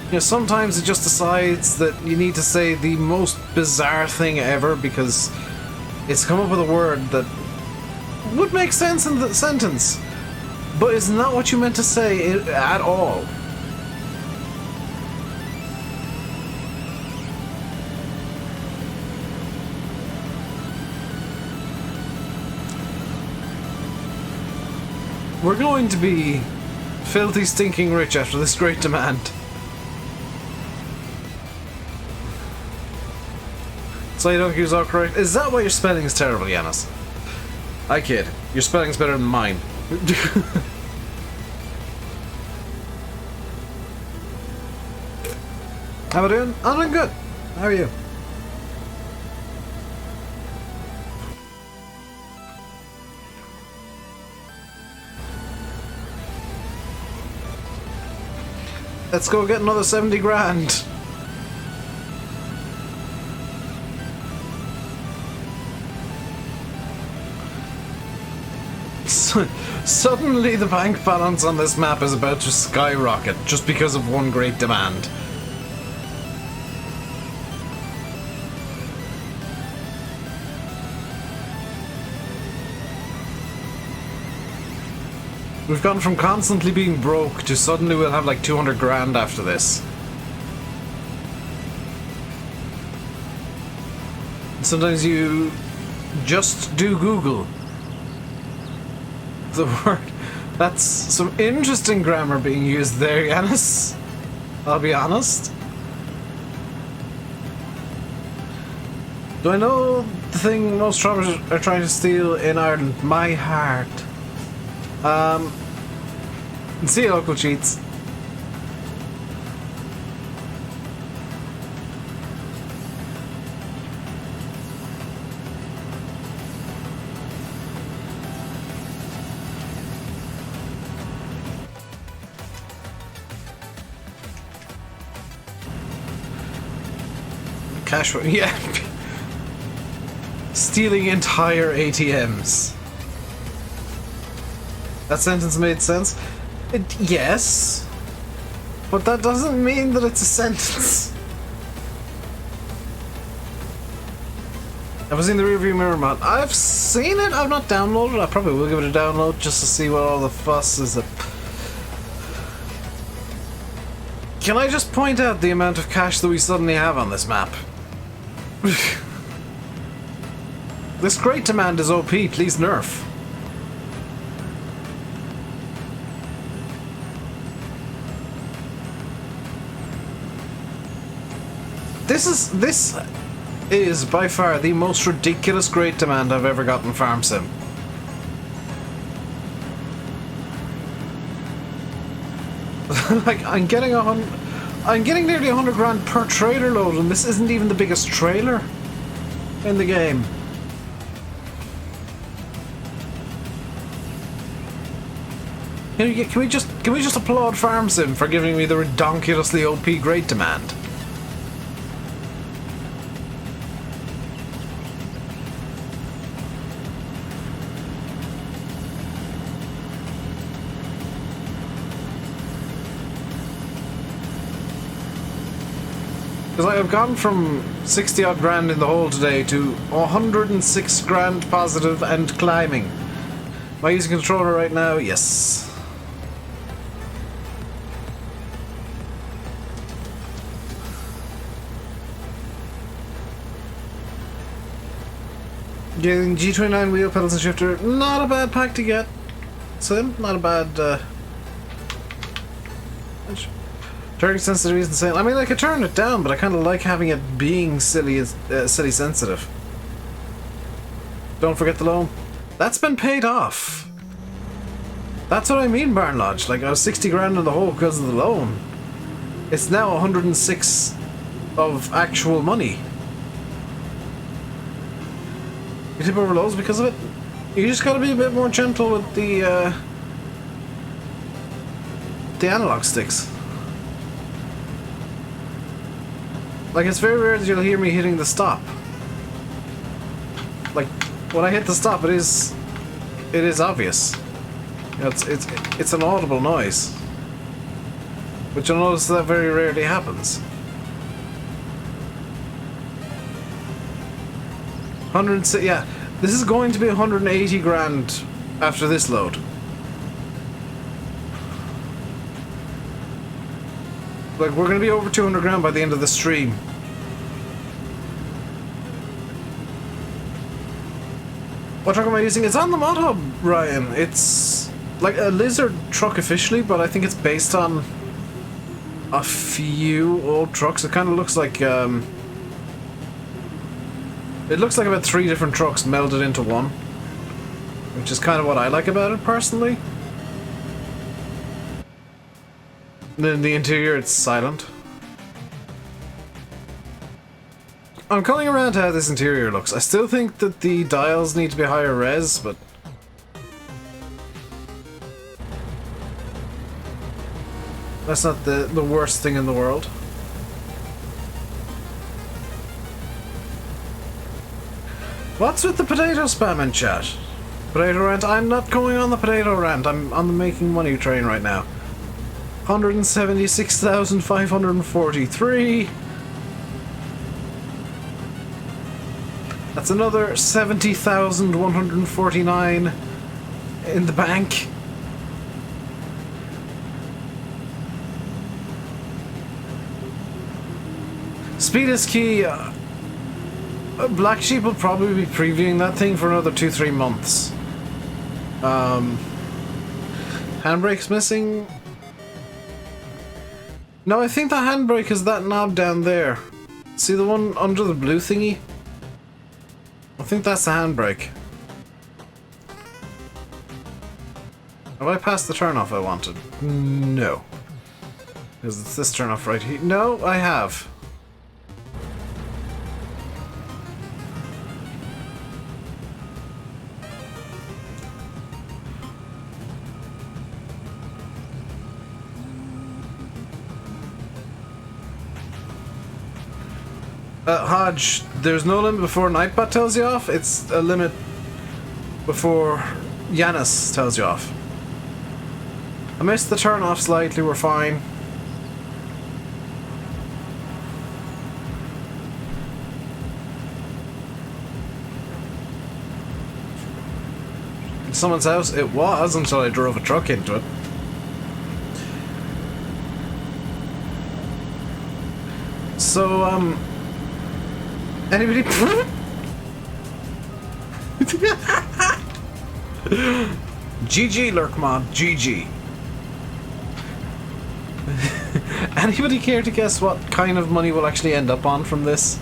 You know, sometimes it just decides that you need to say the most bizarre thing ever because it's come up with a word that would make sense in the sentence, but it's not what you meant to say at all. We're going to be filthy stinking rich after this great demand. So you don't use autocorrect? Is that why your spelling is terrible, Yanis? I kid. Your spelling's better than mine. How am I doing? I'm doing good. How are you? Let's go get another 70 grand. Suddenly the bank balance on this map is about to skyrocket just because of one great demand. We've gone from constantly being broke to suddenly we'll have like 200 grand after this. Sometimes you just do Google. The word. That's some interesting grammar being used there, Yanis. I'll be honest. Do I know the thing most travelers are trying to steal in Ireland? My heart. See you, local cheats. Cash, yeah. Stealing entire ATMs. That sentence made sense? Yes. But that doesn't mean that it's a sentence. Have I seen the rearview mirror mod? I've seen it, I've not downloaded it. I probably will give it a download just to see what all the fuss is. Can I just point out the amount of cash that we suddenly have on this map? This great demand is OP, please nerf. This is by far the most ridiculous great demand I've ever gotten Farm Sim. Like I'm getting nearly 100 grand per trailer load, and this isn't even the biggest trailer in the game. Can we just applaud Farm Sim for giving me the ridiculously OP great demand? Because I've gone from 60 odd grand in the hole today to 106 grand positive and climbing. Am I using a controller right now? Yes. Getting G29 wheel pedals and shifter, not a bad pack to get. Sim, not a bad turning sensitivity is insane. I mean, I could turn it down, but I kind of like having it being silly sensitive. Don't forget the loan. That's been paid off. That's what I mean, Barn Lodge. Like, I was 60 grand in the hole because of the loan. It's now 106 of actual money. You tip over lows because of it? You just gotta be a bit more gentle with the analog sticks. Like, it's very rare that you'll hear me hitting the stop. Like, when I hit the stop, it is obvious. You know, it's an audible noise. But you'll notice that very rarely happens. 106, yeah. This is going to be 180 grand after this load. Like, we're going to be over 200 grand by the end of the stream. What truck am I using? It's on the mod hub, Ryan. It's like a Lizard truck officially, but I think it's based on a few old trucks. It kind of looks like, it looks like about 3 different trucks melded into one. Which is kind of what I like about it, personally. Then in the interior, it's silent. I'm culling around how this interior looks. I still think that the dials need to be higher res, but that's not the worst thing in the world. What's with the potato spam in chat? Potato rant? I'm not going on the potato rant. I'm on the making money train right now. 176,543. That's another 70,149 in the bank. Speed is key. Black Sheep will probably be previewing that thing for another 2-3 months. Handbrake's missing. No, I think the handbrake is that knob down there. See the one under the blue thingy? I think that's the handbrake. Have I passed the turn-off I wanted? No. Because it's this turn-off right here. No, I have. Hodge, there's no limit before Nightbot tells you off. It's a limit before Yanis tells you off. I missed the turn off slightly, we're fine. In someone's house, it was until I drove a truck into it. So, anybody? GG, Lurkmod, GG. Anybody care to guess what kind of money we'll actually end up on from this?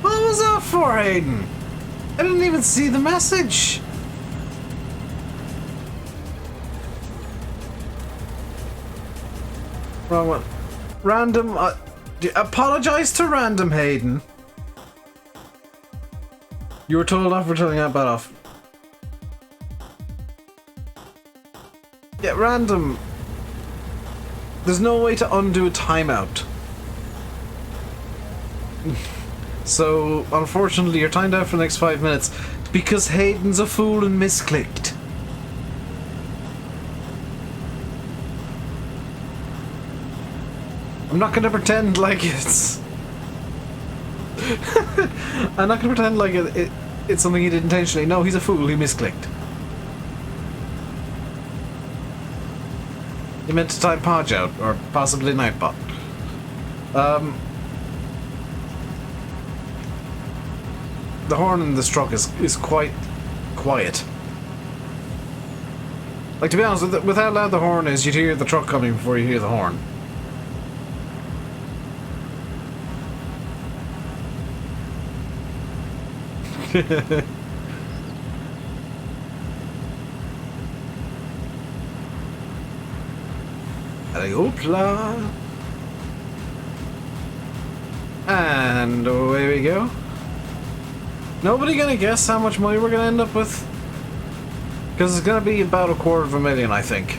What was that for, Hayden? I didn't even see the message. Wrong one. Random. Apologize to Random, Hayden. You were told off for turning that bat off. Yeah, Random. There's no way to undo a timeout. So, unfortunately, you're timed out for the next 5 minutes because Hayden's a fool and misclicked. I'm not gonna pretend like it's... I'm not gonna pretend like it's something he did intentionally. No, he's a fool, he misclicked. He meant to type Podge out, or possibly Nightbot. The horn in this truck is quite quiet. Like, to be honest, with how loud the horn is, you'd hear the truck coming before you hear the horn. Hoopla! And away we go. Nobody gonna guess how much money we're gonna end up with? Because it's gonna be about $250,000, I think.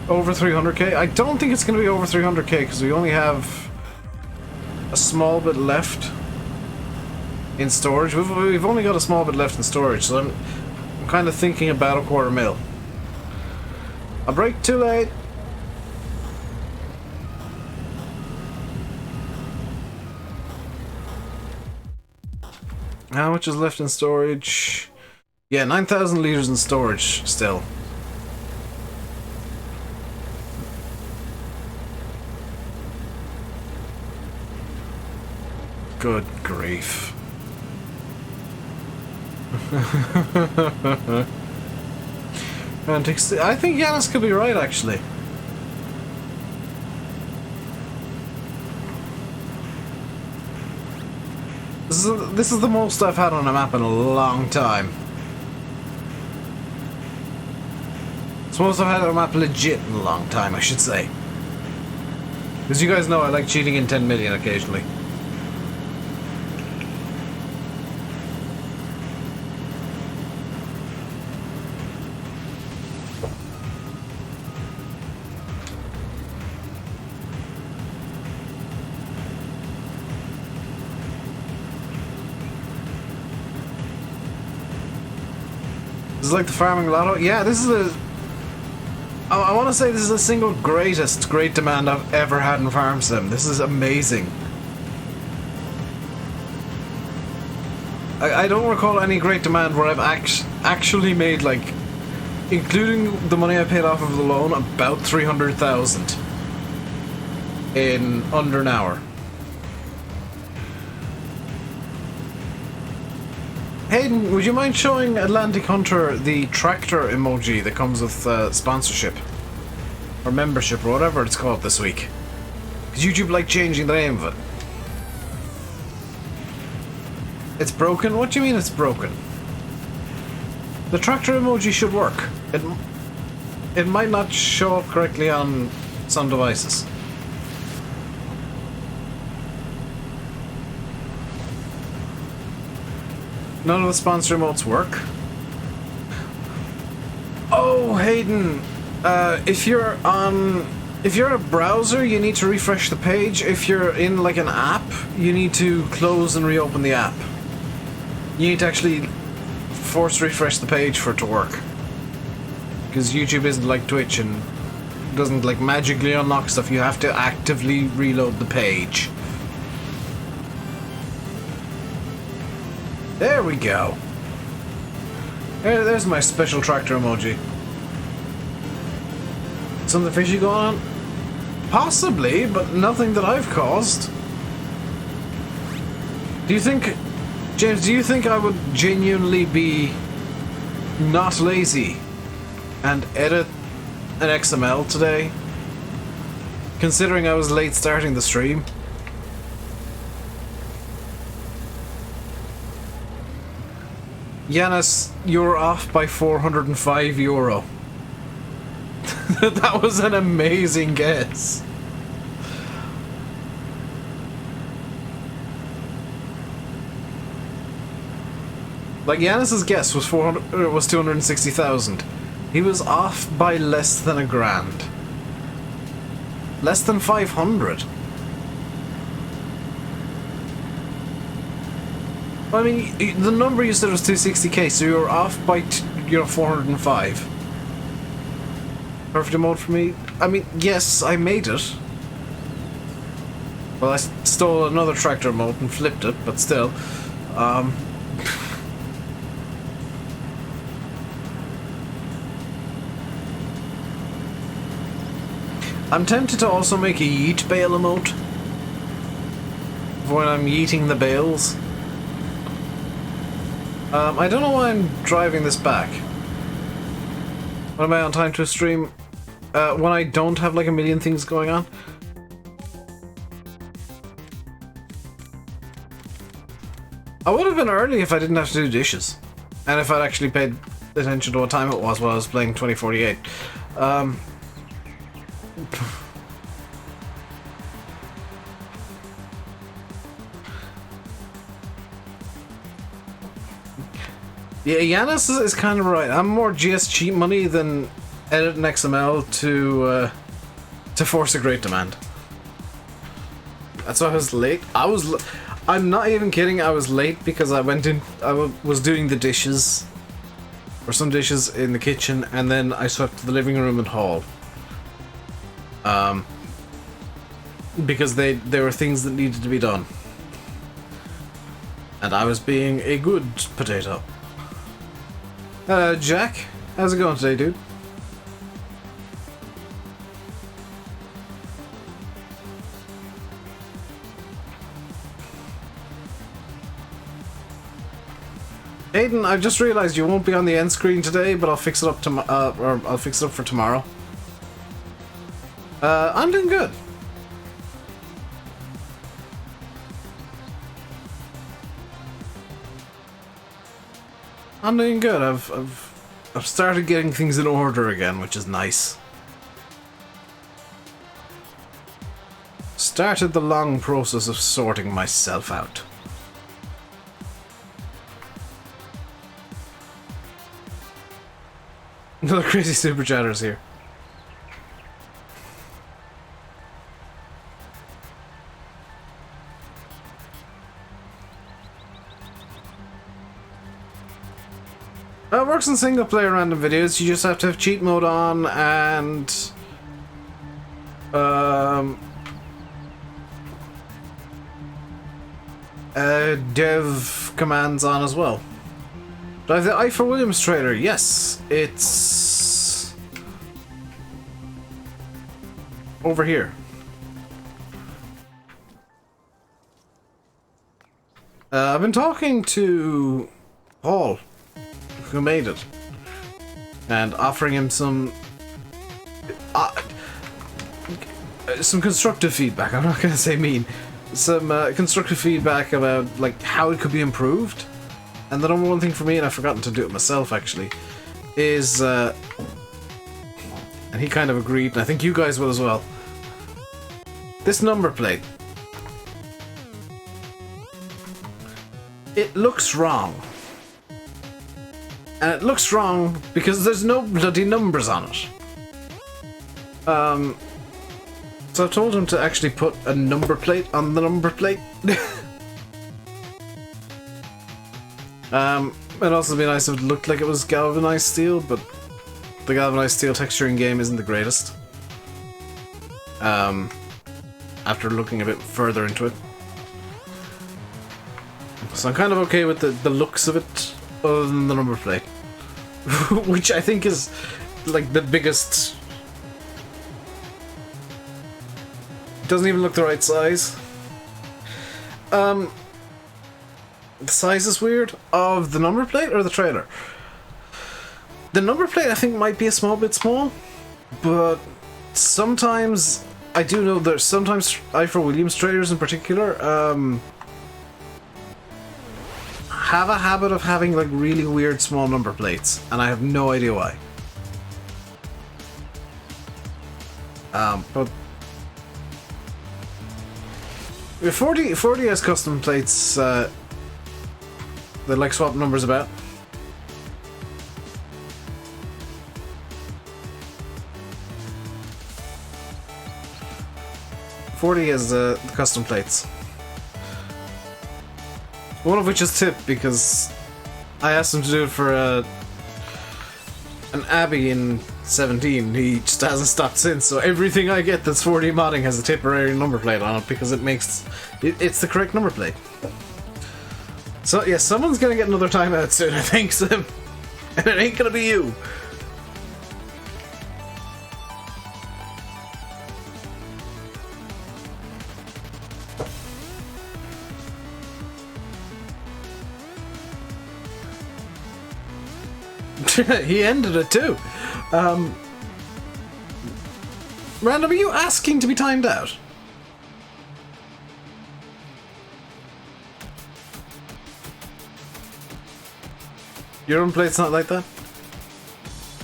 Over 300k? I don't think it's gonna be over 300k because we only have a small bit left in storage. We've only got a small bit left in storage, so I'm kind of thinking about $250,000. I'll break too late. How much is left in storage? Yeah, 9,000 liters in storage still. Good grief. I think Yanis could be right, actually. This is the most I've had on a map in a long time. It's the most I've had on a map legit in a long time, I should say. As you guys know, I like cheating in 10 million occasionally. This is like the farming lotto. Yeah, this is a... I want to say this is the single great demand I've ever had in Farm Sim. This is amazing. I don't recall any great demand where I've actually made, like, including the money I paid off of the loan, about 300,000 in under an hour. Hayden, would you mind showing Atlantic Hunter the tractor emoji that comes with sponsorship? Or membership, or whatever it's called this week? Because YouTube like changing the name of it. It's broken? What do you mean it's broken? The tractor emoji should work. It might not show up correctly on some devices. None of the sponsor emotes work. Oh, Hayden, if you're in a browser, you need to refresh the page. If you're in like an app, you need to close and reopen the app. You need to actually force refresh the page for it to work. Because YouTube isn't like Twitch and doesn't like magically unlock stuff. You have to actively reload the page. There we go. There's my special tractor emoji. Something fishy going on? Possibly, but nothing that I've caused. Do you think, James, do you think I would genuinely be not lazy and edit an XML today? Considering I was late starting the stream? Yanis, you're off by €405. That was an amazing guess. Like, Yanis's guess was 260,000. He was off by less than $1,000. Less than 500. I mean, the number you said was 260k, so you were off by 405. Perfect emote for me. I mean, yes, I made it. Well, I stole another tractor emote and flipped it, but still. I'm tempted to also make a yeet bale emote when I'm yeeting the bales. I don't know why I'm driving this back. When am I on time to stream? When I don't have like a million things going on. I would have been early if I didn't have to do dishes. And if I'd actually paid attention to what time it was while I was playing 2048. Yeah, Yanis is kind of right. I'm more GS cheap money than edit an XML to force a great demand. That's why I was late. I'm not even kidding. I was late because I went in. Was doing the dishes, or some dishes in the kitchen, and then I swept the living room and hall. Because there were things that needed to be done, and I was being a good potato. Jack, how's it going today, dude? Aiden, I've just realized you won't be on the end screen today, but I'll fix it up or I'll fix it up for tomorrow. I'm doing good. I'm doing good. I've started getting things in order again, which is nice. Started the long process of sorting myself out. Another crazy super chatters here. It works in single player random videos. You just have to have cheat mode on and dev commands on as well. Do I have the I for Williams trailer? Yes, it's over here. I've been talking to Paul, who made it, and offering him some constructive feedback. I'm not gonna say mean. Some constructive feedback about like how it could be improved. And the number one thing for me, and I've forgotten to do it myself actually, is and he kind of agreed, and I think you guys will as well. This number plate. It looks wrong. And it looks wrong because there's no bloody numbers on it. So I told him to actually put a number plate on the number plate. It'd also be nice if it looked like it was galvanized steel, but the galvanized steel texture in game isn't the greatest. After looking a bit further into it. So I'm kind of okay with the looks of it, other than the number plate. Which I think is like the biggest. It doesn't even look the right size. The size is weird of the number plate or the trailer. The number plate I think might be a small bit small, but sometimes I do know there's sometimes I for Williams trailers in particular have a habit of having like really weird small number plates, and I have no idea why. But 40 has custom plates. They like swap numbers about. '40 has the custom plates. One of which is Tip, because I asked him to do it for an Abbey in 17. He just hasn't stopped since, so everything I get that's 4D modding has a Tipperary number plate on it, because it's the correct number plate. So yeah, someone's gonna get another timeout soon, I think, Sim. And it ain't gonna be you. He ended it too. Random, are you asking to be timed out? Your own plate's not like that?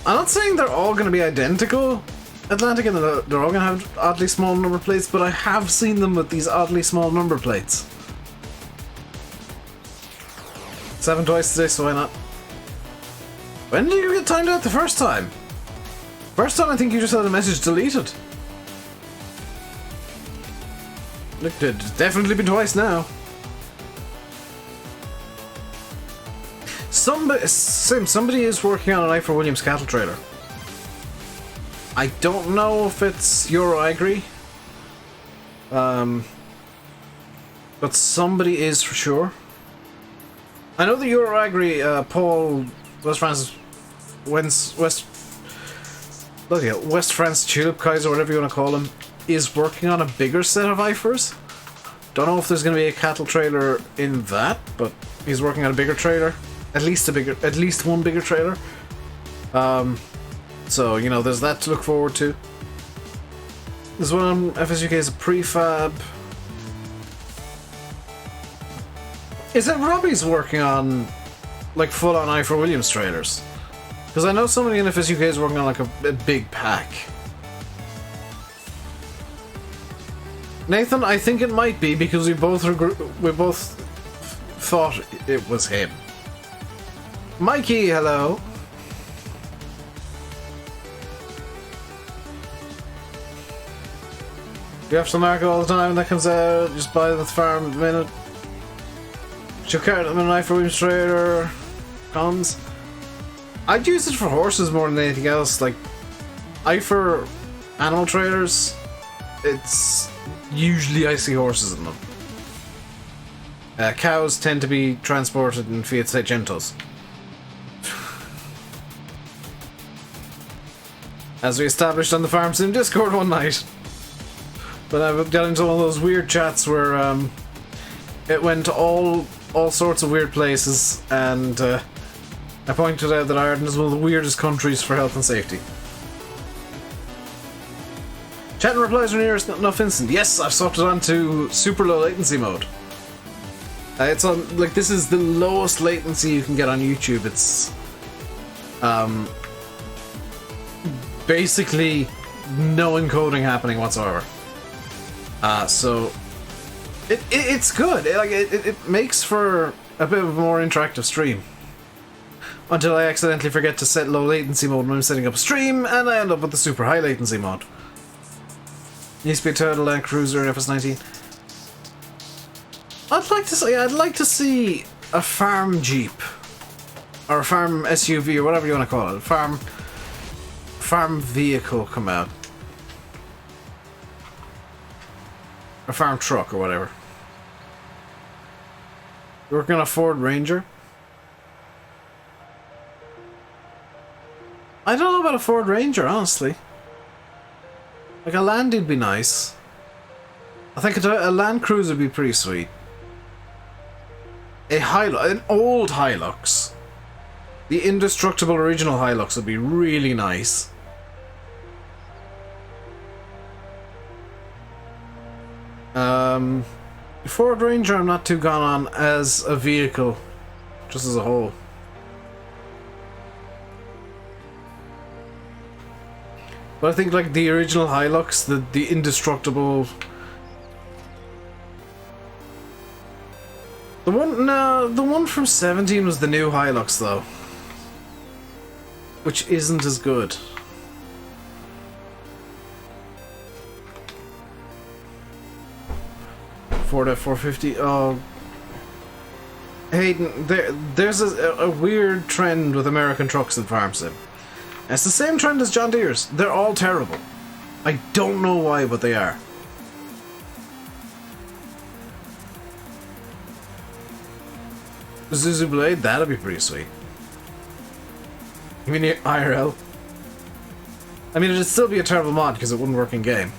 I'm not saying they're all going to be identical, Atlantic, and they're all going to have oddly small number plates, but I have seen them with these oddly small number plates. 7 twice today, so why not? When did you get timed out the first time? First time I think you just had a message deleted. Look, it's definitely been twice now. Somebody is working on an I for Williams cattle trailer. I don't know if it's Euro Agri. But somebody is for sure. I know the Euro Agri, Paul West France Tulip Kaiser, whatever you want to call him, is working on a bigger set of IFers. Don't know if there's going to be a cattle trailer in that, but he's working on a bigger trailer. At least one bigger trailer. So, you know, there's that to look forward to. There's one on FSUK as a prefab. Is it Robbie's working on, like, full-on I for Williams trailers? Because I know somebody in FSUK is working on, like, a big pack. Nathan, I think it might be, because we both thought it was him. Mikey, hello. You have to market all the time when that comes out. Just buy the farm at the minute. She'll carry them in an I for Williams trailer. Cons. I'd use it for horses more than anything else. Like, I for animal trailers, it's usually I see horses in them. Cows tend to be transported in Fiat Seicentos. As we established on the Farm Sim Discord one night. But I've got into one of those weird chats where it went to all sorts of weird places, and I pointed out that Ireland is one of the weirdest countries for health and safety. Chat and replies are nearest enough instant. Yes, I've swapped it onto super low latency mode. It's on, like, this is the lowest latency you can get on YouTube. It's basically no encoding happening whatsoever. So it's good. It makes for a bit of a more interactive stream. Until I accidentally forget to set low latency mode when I'm setting up a stream, and I end up with the super high latency mode. Needs to be a Toyota Land Cruiser in FS19. I'd like to see a farm jeep, or a farm SUV, or whatever you want to call it, a farm vehicle come out. A farm truck or whatever. You're working on a Ford Ranger? I don't know about a Ford Ranger, honestly. Like, a Land would be nice. I think a Land Cruiser would be pretty sweet. An old Hilux. The indestructible original Hilux would be really nice. Ford Ranger I'm not too gone on as a vehicle, just as a whole. But I think, like, the original Hilux, the indestructible... The one from 17 was the new Hilux, though. Which isn't as good. Ford F450, oh... Hayden, there's a weird trend with American trucks and farm sim. It's the same trend as John Deere's. They're all terrible. I don't know why, but they are. Zuzu Blade, that'd be pretty sweet. You mean IRL? I mean, it'd still be a terrible mod because it wouldn't work in game.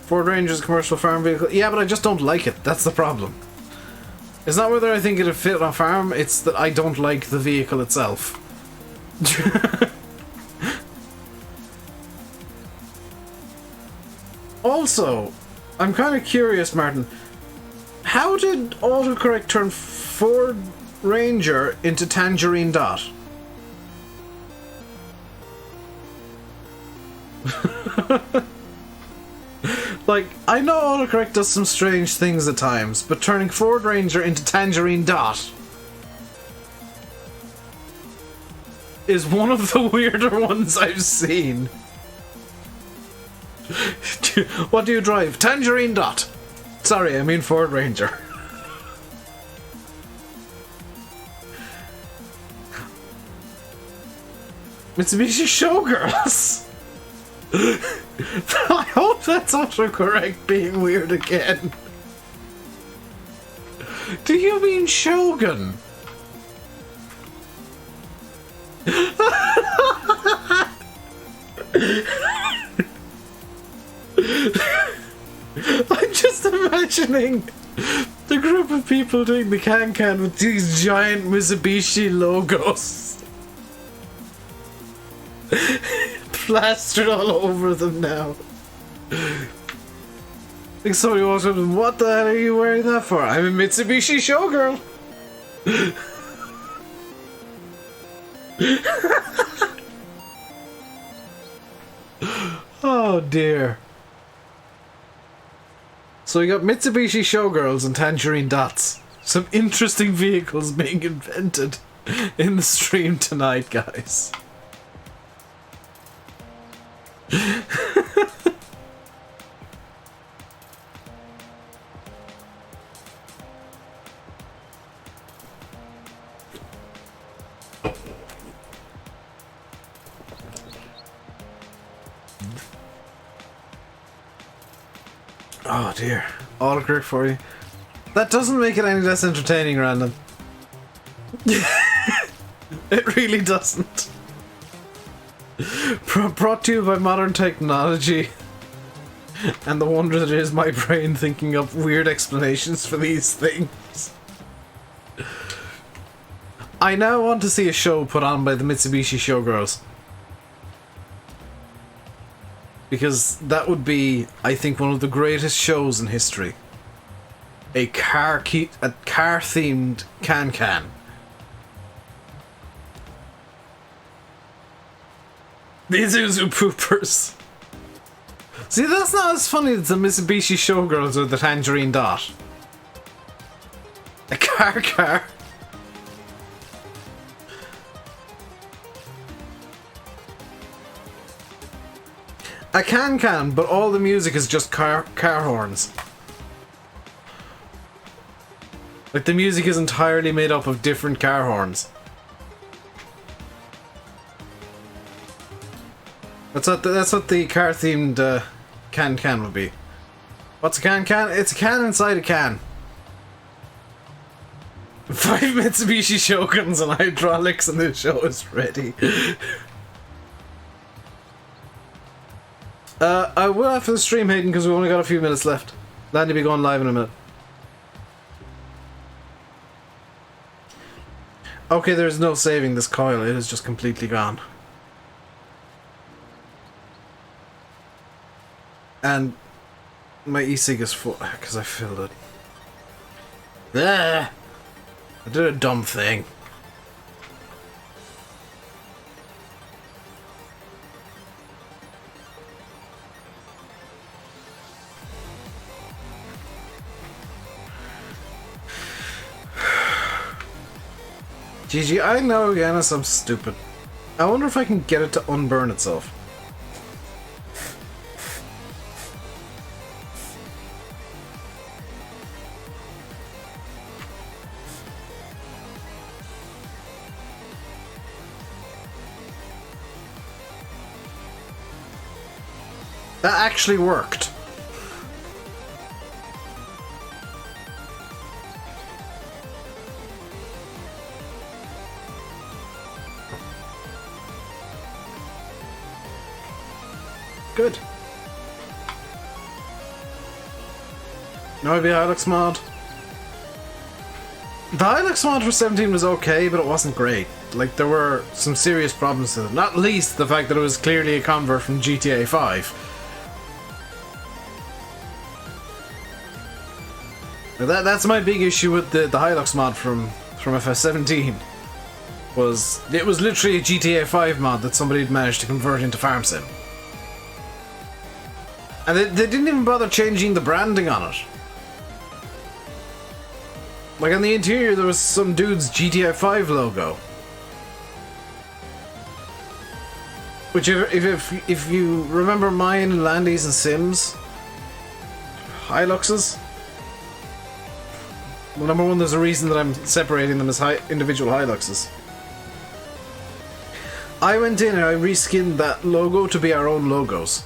Ford Ranger's a commercial farm vehicle. Yeah, but I just don't like it. That's the problem. It's not whether I think it'd fit on a farm, it's that I don't like the vehicle itself. Also, I'm kind of curious, Martin. How did autocorrect turn Ford Ranger into Tangerine Dot? Like, I know autocorrect does some strange things at times, but turning Ford Ranger into Tangerine Dot is one of the weirder ones I've seen. What do you drive? Tangerine Dot. Sorry, I mean Ford Ranger. Mitsubishi Showgirls. I hope that's autocorrect being weird again. Do you mean Shogun? I'm just imagining the group of people doing the can-can with these giant Mitsubishi logos plastered all over them now. Like somebody walks up and, what the hell are you wearing that for? I'm a Mitsubishi Showgirl. Oh dear. So we got Mitsubishi Showgirls and Tangerine Dots. Some interesting vehicles being invented in the stream tonight, guys. Oh dear. Autocorrect for you. That doesn't make it any less entertaining, Random. It really doesn't. Brought to you by modern technology and the wonder that is my brain thinking up weird explanations for these things. I now want to see a show put on by the Mitsubishi Showgirls. Because that would be, I think, one of the greatest shows in history. A car-themed can-can. The Isuzu Poopers. See, that's not as funny as the Mitsubishi Showgirls or the Tangerine Dot. A car. A can, but all the music is just car horns. Like, the music is entirely made up of different car horns. That's what the car-themed can would be. What's a can? It's a can inside a can. 5 Mitsubishi Shoguns and hydraulics and the show is ready. I will after the stream, Hayden, because we've only got a few minutes left. Landy will be going live in a minute. Okay, there's no saving this coil. It is just completely gone. And my e-cig is full because I filled it. Ah, I did a dumb thing. GG, I know, Yanis, I'm stupid. I wonder if I can get it to unburn itself. That actually worked. Good. No maybe Hilux mod. The Hilux mod for 17 was okay, but it wasn't great. Like, there were some serious problems with it. Not least the fact that it was clearly a convert from GTA 5. Now that's my big issue with the Hilux mod from FS17. It was literally a GTA 5 mod that somebody had managed to convert into Farm Sim. And they didn't even bother changing the branding on it. Like, on the interior there was some dude's GTA 5 logo. Which, if you remember mine, Landy's and Sims, Hiluxes, well, number one, there's a reason that I'm separating them as individual Hiluxes. I went in and I reskinned that logo to be our own logos.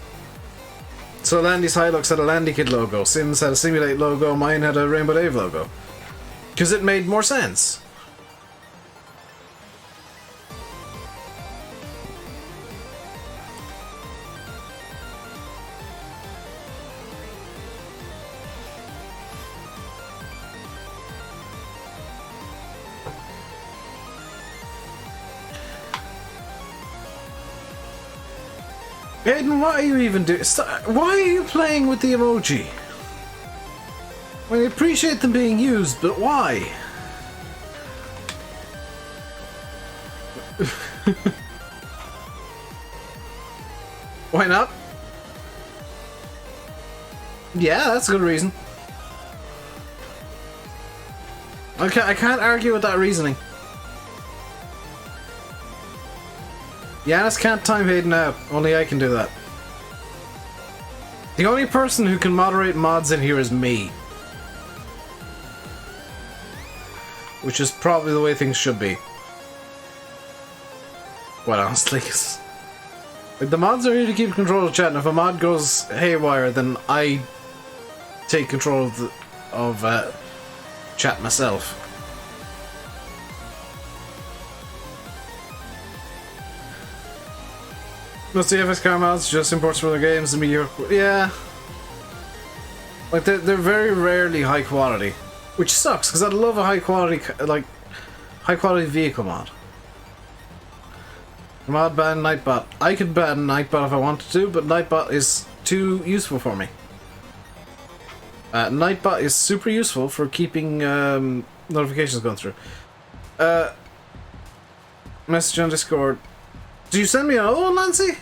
So Landy's Hilux had a Landy Kid logo, Sims had a Simulate logo, mine had a Rainbow Dave logo. Because it made more sense. Aiden, what are you even doing? Why are you playing with the emoji? Well, I appreciate them being used, but why? Why not? Yeah, that's a good reason. I can't argue with that reasoning. Yanis can't time Hayden out. Only I can do that. The only person who can moderate mods in here is me. Which is probably the way things should be. Quite honestly. Like, the mods are here to keep control of chat, and if a mod goes haywire, then I take control of chat myself. Most of the FS car mods just imports from other games and mediocre. Yeah. Like, they're very rarely high quality. Which sucks, because I'd love a high quality vehicle mod. Mod ban Nightbot. I could ban Nightbot if I wanted to, but Nightbot is too useful for me. Nightbot is super useful for keeping notifications going through. Message on Discord. Did you send me another one, Nancy?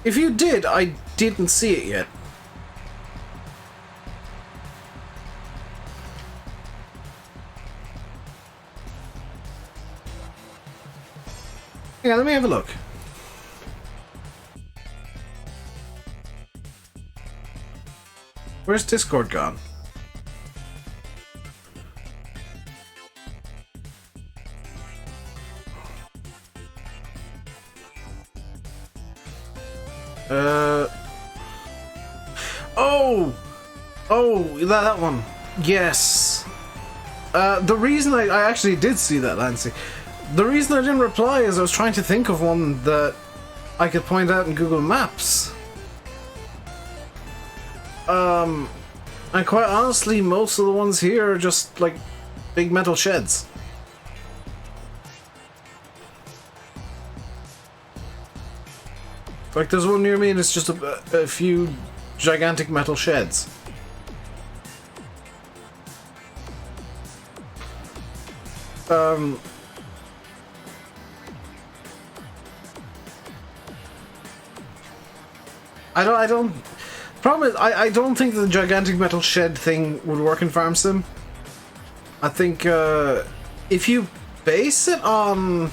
If you did, I didn't see it yet. Yeah, let me have a look. Where's Discord gone? Oh, that one. Yes. The reason I actually did see that, Lancy. The reason I didn't reply is I was trying to think of one that I could point out in Google Maps. And quite honestly, most of the ones here are just like big metal sheds. Like, there's one near me and it's just a few gigantic metal sheds. I don't. Problem is, I don't think the gigantic metal shed thing would work in Farm Sim. I think if you base it on.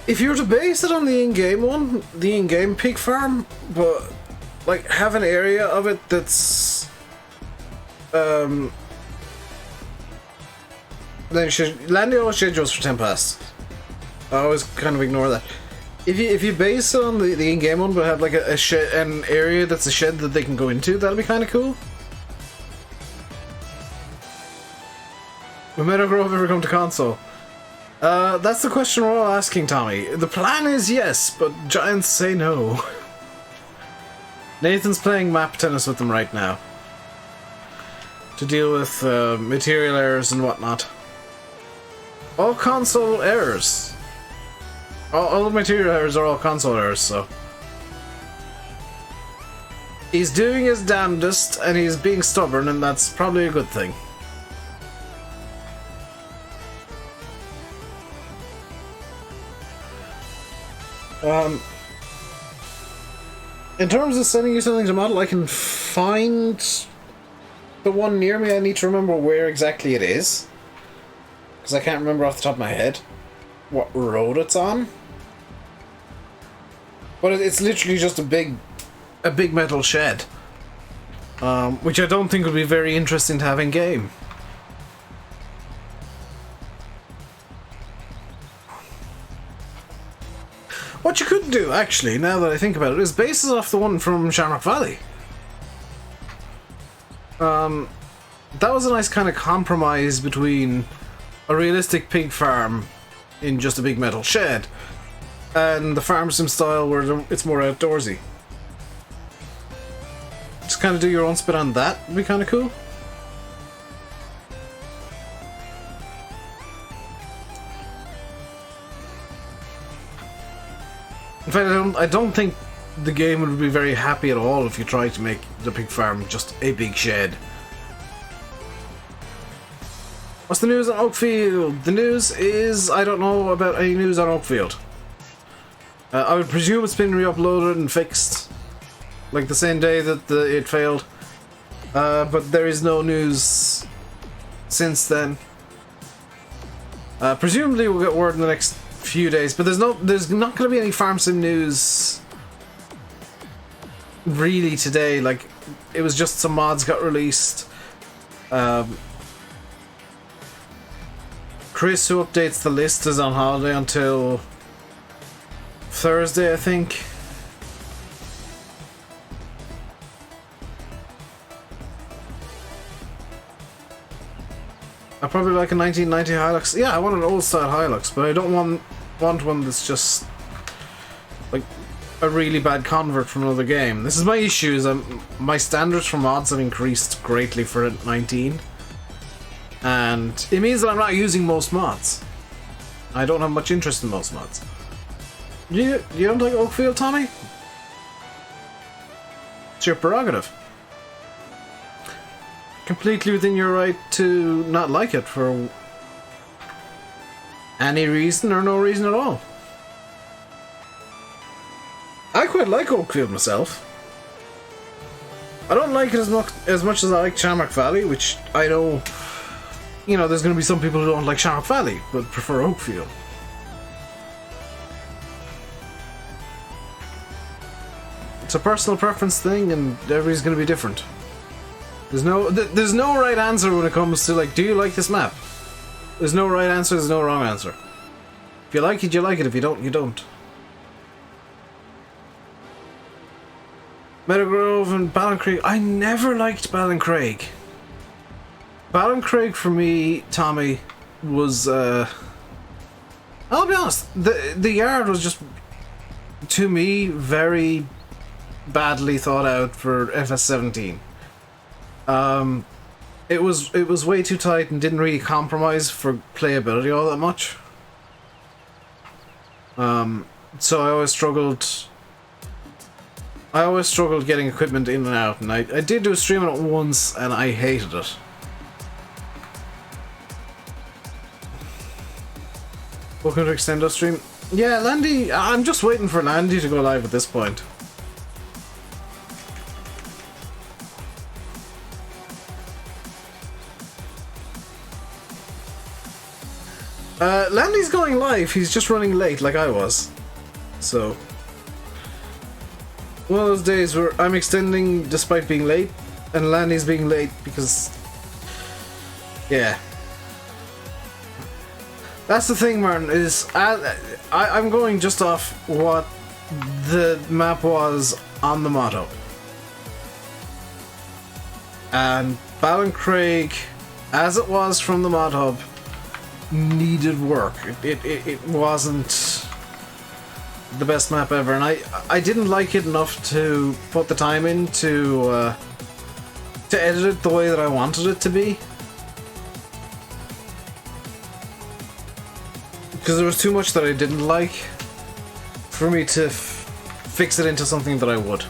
If you were to base it on the in-game one, the in-game pig farm, but like have an area of it that's Landy always schedules for 10 past. I always kind of ignore that. If you base it on the in-game one, but have like a shed, an area that's a shed that they can go into, that'll be kind of cool. Will Meadow Grove ever come to console? That's the question we're all asking, Tommy. The plan is yes, but giants say no. Nathan's playing map tennis with them right now to deal with material errors and whatnot. All console errors. All the material errors are all console errors, so. He's doing his damnedest, and he's being stubborn, and that's probably a good thing. In terms of sending you something to model, I can find the one near me. I need to remember where exactly it is, because I can't remember off the top of my head what road it's on. But it's literally just a big metal shed, which I don't think would be very interesting to have in game. What you could do, actually, now that I think about it, is base it off the one from Shamrock Valley. That was a nice kind of compromise between a realistic pig farm in just a big metal shed and the farm sim style where it's more outdoorsy. Just kind of do your own spin on that would be kind of cool. In fact, I don't think the game would be very happy at all if you tried to make the pig farm just a big shed. What's the news on Oakfield? The news is I don't know about any news on Oakfield. I would presume it's been re-uploaded and fixed, like the same day that it failed. But there is no news since then. Presumably we'll get word in the next few days, but there's not going to be any farm sim news really today. Like, it was just some mods got released. Chris, who updates the list, is on holiday until Thursday, I think. I probably like a 1990 Hilux. Yeah, I want an old style Hilux, but I don't want one that's just like a really bad convert from another game. This is my issue, is my standards for mods have increased greatly for 19. And it means that I'm not using most mods. I don't have much interest in most mods. You don't like Oakfield, Tommy? It's your prerogative. Completely within your right to not like it for any reason or no reason at all. I quite like Oakfield myself. I don't like it as much as I like Shamrock Valley, which I know, you know, there's going to be some people who don't like Shamrock Valley but prefer Oakfield. It's a personal preference thing, and everybody's going to be different. There's no right answer when it comes to, like, do you like this map? There's no right answer, there's no wrong answer. If you like it, you like it. If you don't, you don't. Meadowgrove and Ballincraig. I never liked Ballincraig. Ballincraig for me, Tommy, was I'll be honest, the yard was just, to me, very badly thought out for FS17. It was way too tight and didn't really compromise for playability all that much. So I always struggled getting equipment in and out, and I did do a stream on it once and I hated it. Welcome to Extendo stream. Yeah, Landy, I'm just waiting for Landy to go live at this point. Landy's going live, he's just running late like I was. So, one of those days where I'm extending despite being late, and Landy's being late because, yeah. That's the thing, Martin, is I'm going just off what the map was on the motto. And Ballincraig, as it was from the mod hub, needed work. It wasn't the best map ever, and I didn't like it enough to put the time in to edit it the way that I wanted it to be. Because there was too much that I didn't like for me to fix it into something that I would.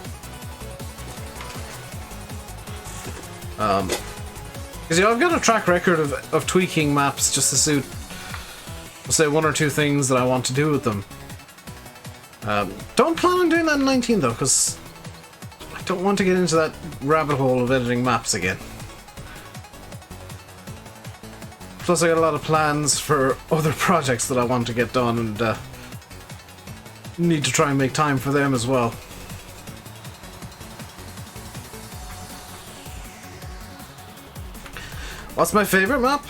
Because I've got a track record of tweaking maps just to suit, say, one or two things that I want to do with them. Don't plan on doing that in 19 though, because I don't want to get into that rabbit hole of editing maps again. Plus I got a lot of plans for other projects that I want to get done, and need to try and make time for them as well. What's my favorite map?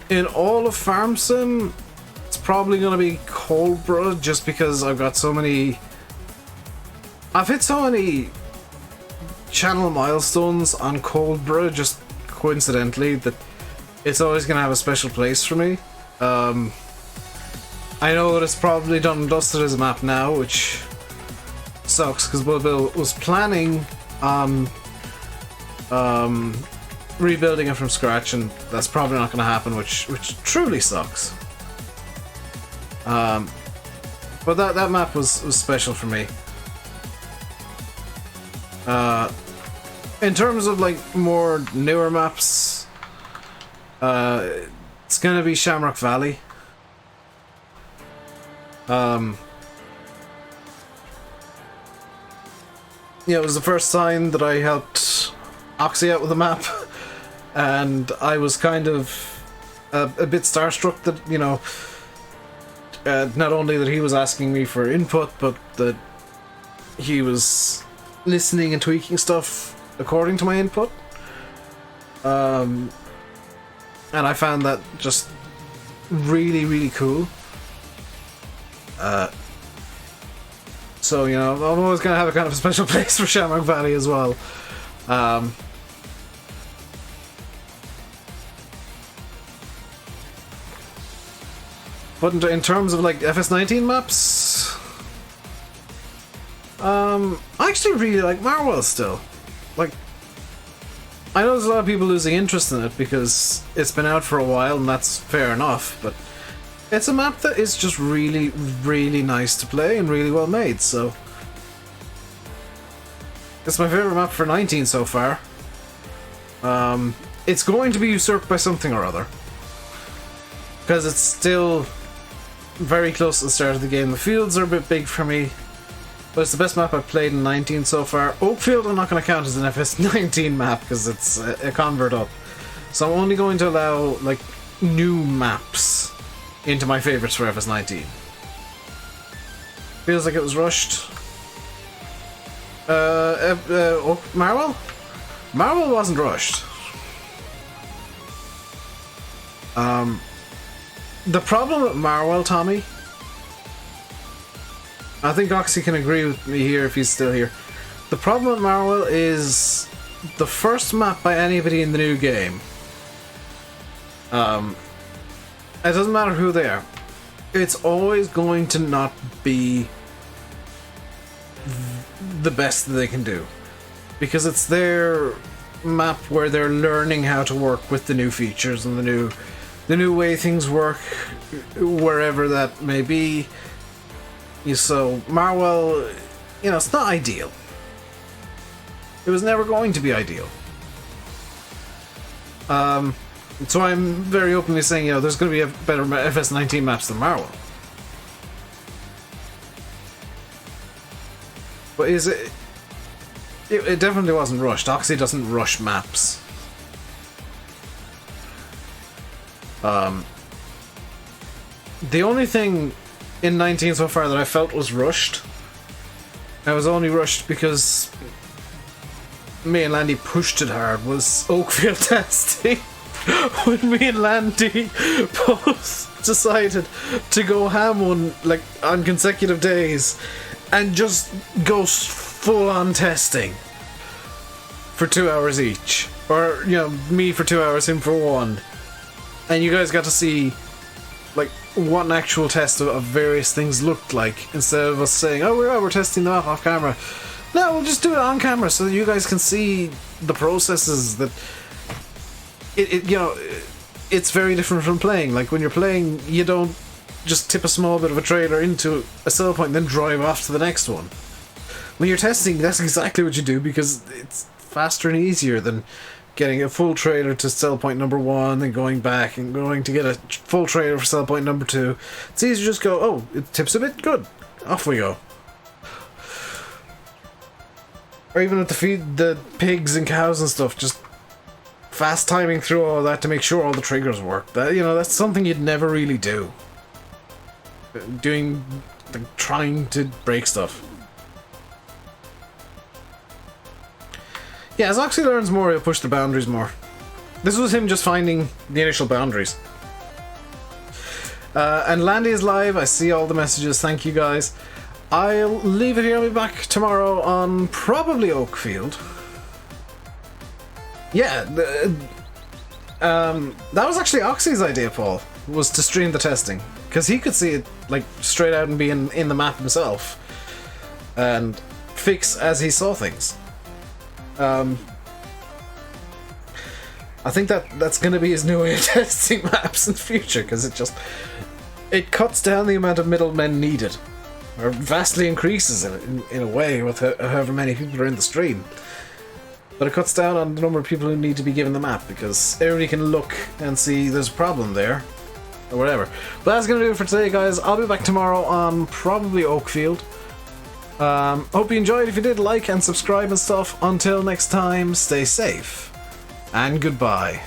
In all of Farm Sim, it's probably gonna be Coldborough, just because I've got so many... I've hit so many channel milestones on Coldborough, just coincidentally, that it's always gonna have a special place for me. I know that it's probably done and dusted as a map now, which sucks, because Bill was planning on rebuilding it from scratch, and that's probably not going to happen, which truly sucks. But that map was special for me. In terms of like more newer maps, it's going to be Shamrock Valley. Yeah, it was the first time that I helped Oxy out with the map, and I was kind of a bit starstruck that, you know, not only that he was asking me for input, but that he was listening and tweaking stuff according to my input. And I found that just really, really cool. So, you know, I'm always going to have a kind of a special place for Shamrock Valley as well. But in terms of like FS19 maps, I actually really like Marwell still. Like, I know there's a lot of people losing interest in it because it's been out for a while, and that's fair enough, but it's a map that is just really, really nice to play and really well made, so it's my favorite map for 19 so far. It's going to be usurped by something or other, because it's still very close to the start of the game. The fields are a bit big for me, but it's the best map I've played in 19 so far. Oakfield I'm not going to count as an FS19 map because it's a convert up, so I'm only going to allow like new maps into my favorites for FS19. Feels like it was rushed. Marwell? Marwell wasn't rushed. The problem with Marwell, Tommy, I think Oxy can agree with me here if he's still here. The problem with Marwell is the first map by anybody in the new game. It doesn't matter who they are. It's always going to not be the best that they can do, because it's their map where they're learning how to work with the new features and the new way things work, wherever that may be. So Marwell, you know, it's not ideal. It was never going to be ideal. So I'm very openly saying, you know, there's going to be a better FS19 maps than Marwell. But is it... It definitely wasn't rushed. Oxy doesn't rush maps. The only thing in 19 so far that I felt was rushed, I was only rushed because me and Landy pushed it hard, was Oakfield testing. when me and Landy both decided to go ham on consecutive days and just go full on testing for 2 hours each, or me for 2 hours, him for 1, and you guys got to see what an actual test of various things looked like, instead of us saying, oh, we're testing them off camera. No, we'll just do it on camera so that you guys can see the processes that it's very different from playing. Like, when you're playing, you don't just tip a small bit of a trailer into a sell point and then drive off to the next one. When you're testing, that's exactly what you do, because it's faster and easier than getting a full trailer to sell point number 1, then going back and going to get a full trailer for sell point number 2. It's easier to just go, oh, it tips a bit, good, off we go. Or even with the feed the pigs and cows and stuff, just fast timing through all that to make sure all the triggers work. That's something you'd never really do. Trying to break stuff. Yeah, as Oxy learns more, he'll push the boundaries more. This was him just finding the initial boundaries. And Landy is live. I see all the messages. Thank you, guys. I'll leave it here. I'll be back tomorrow on probably Oakfield. Yeah, that was actually Oxy's idea, Paul, was to stream the testing. Because he could see it straight out and be in the map himself. And fix as he saw things. I think that's going to be his new way of testing maps in the future, because it cuts down the amount of middlemen needed, or vastly increases it in a way with however many people are in the stream. But it cuts down on the number of people who need to be given the map, because everybody can look and see there's a problem there, or whatever. But that's going to do it for today, guys. I'll be back tomorrow on probably Oakfield. Hope you enjoyed. If you did, like and subscribe and stuff. Until next time, stay safe and goodbye.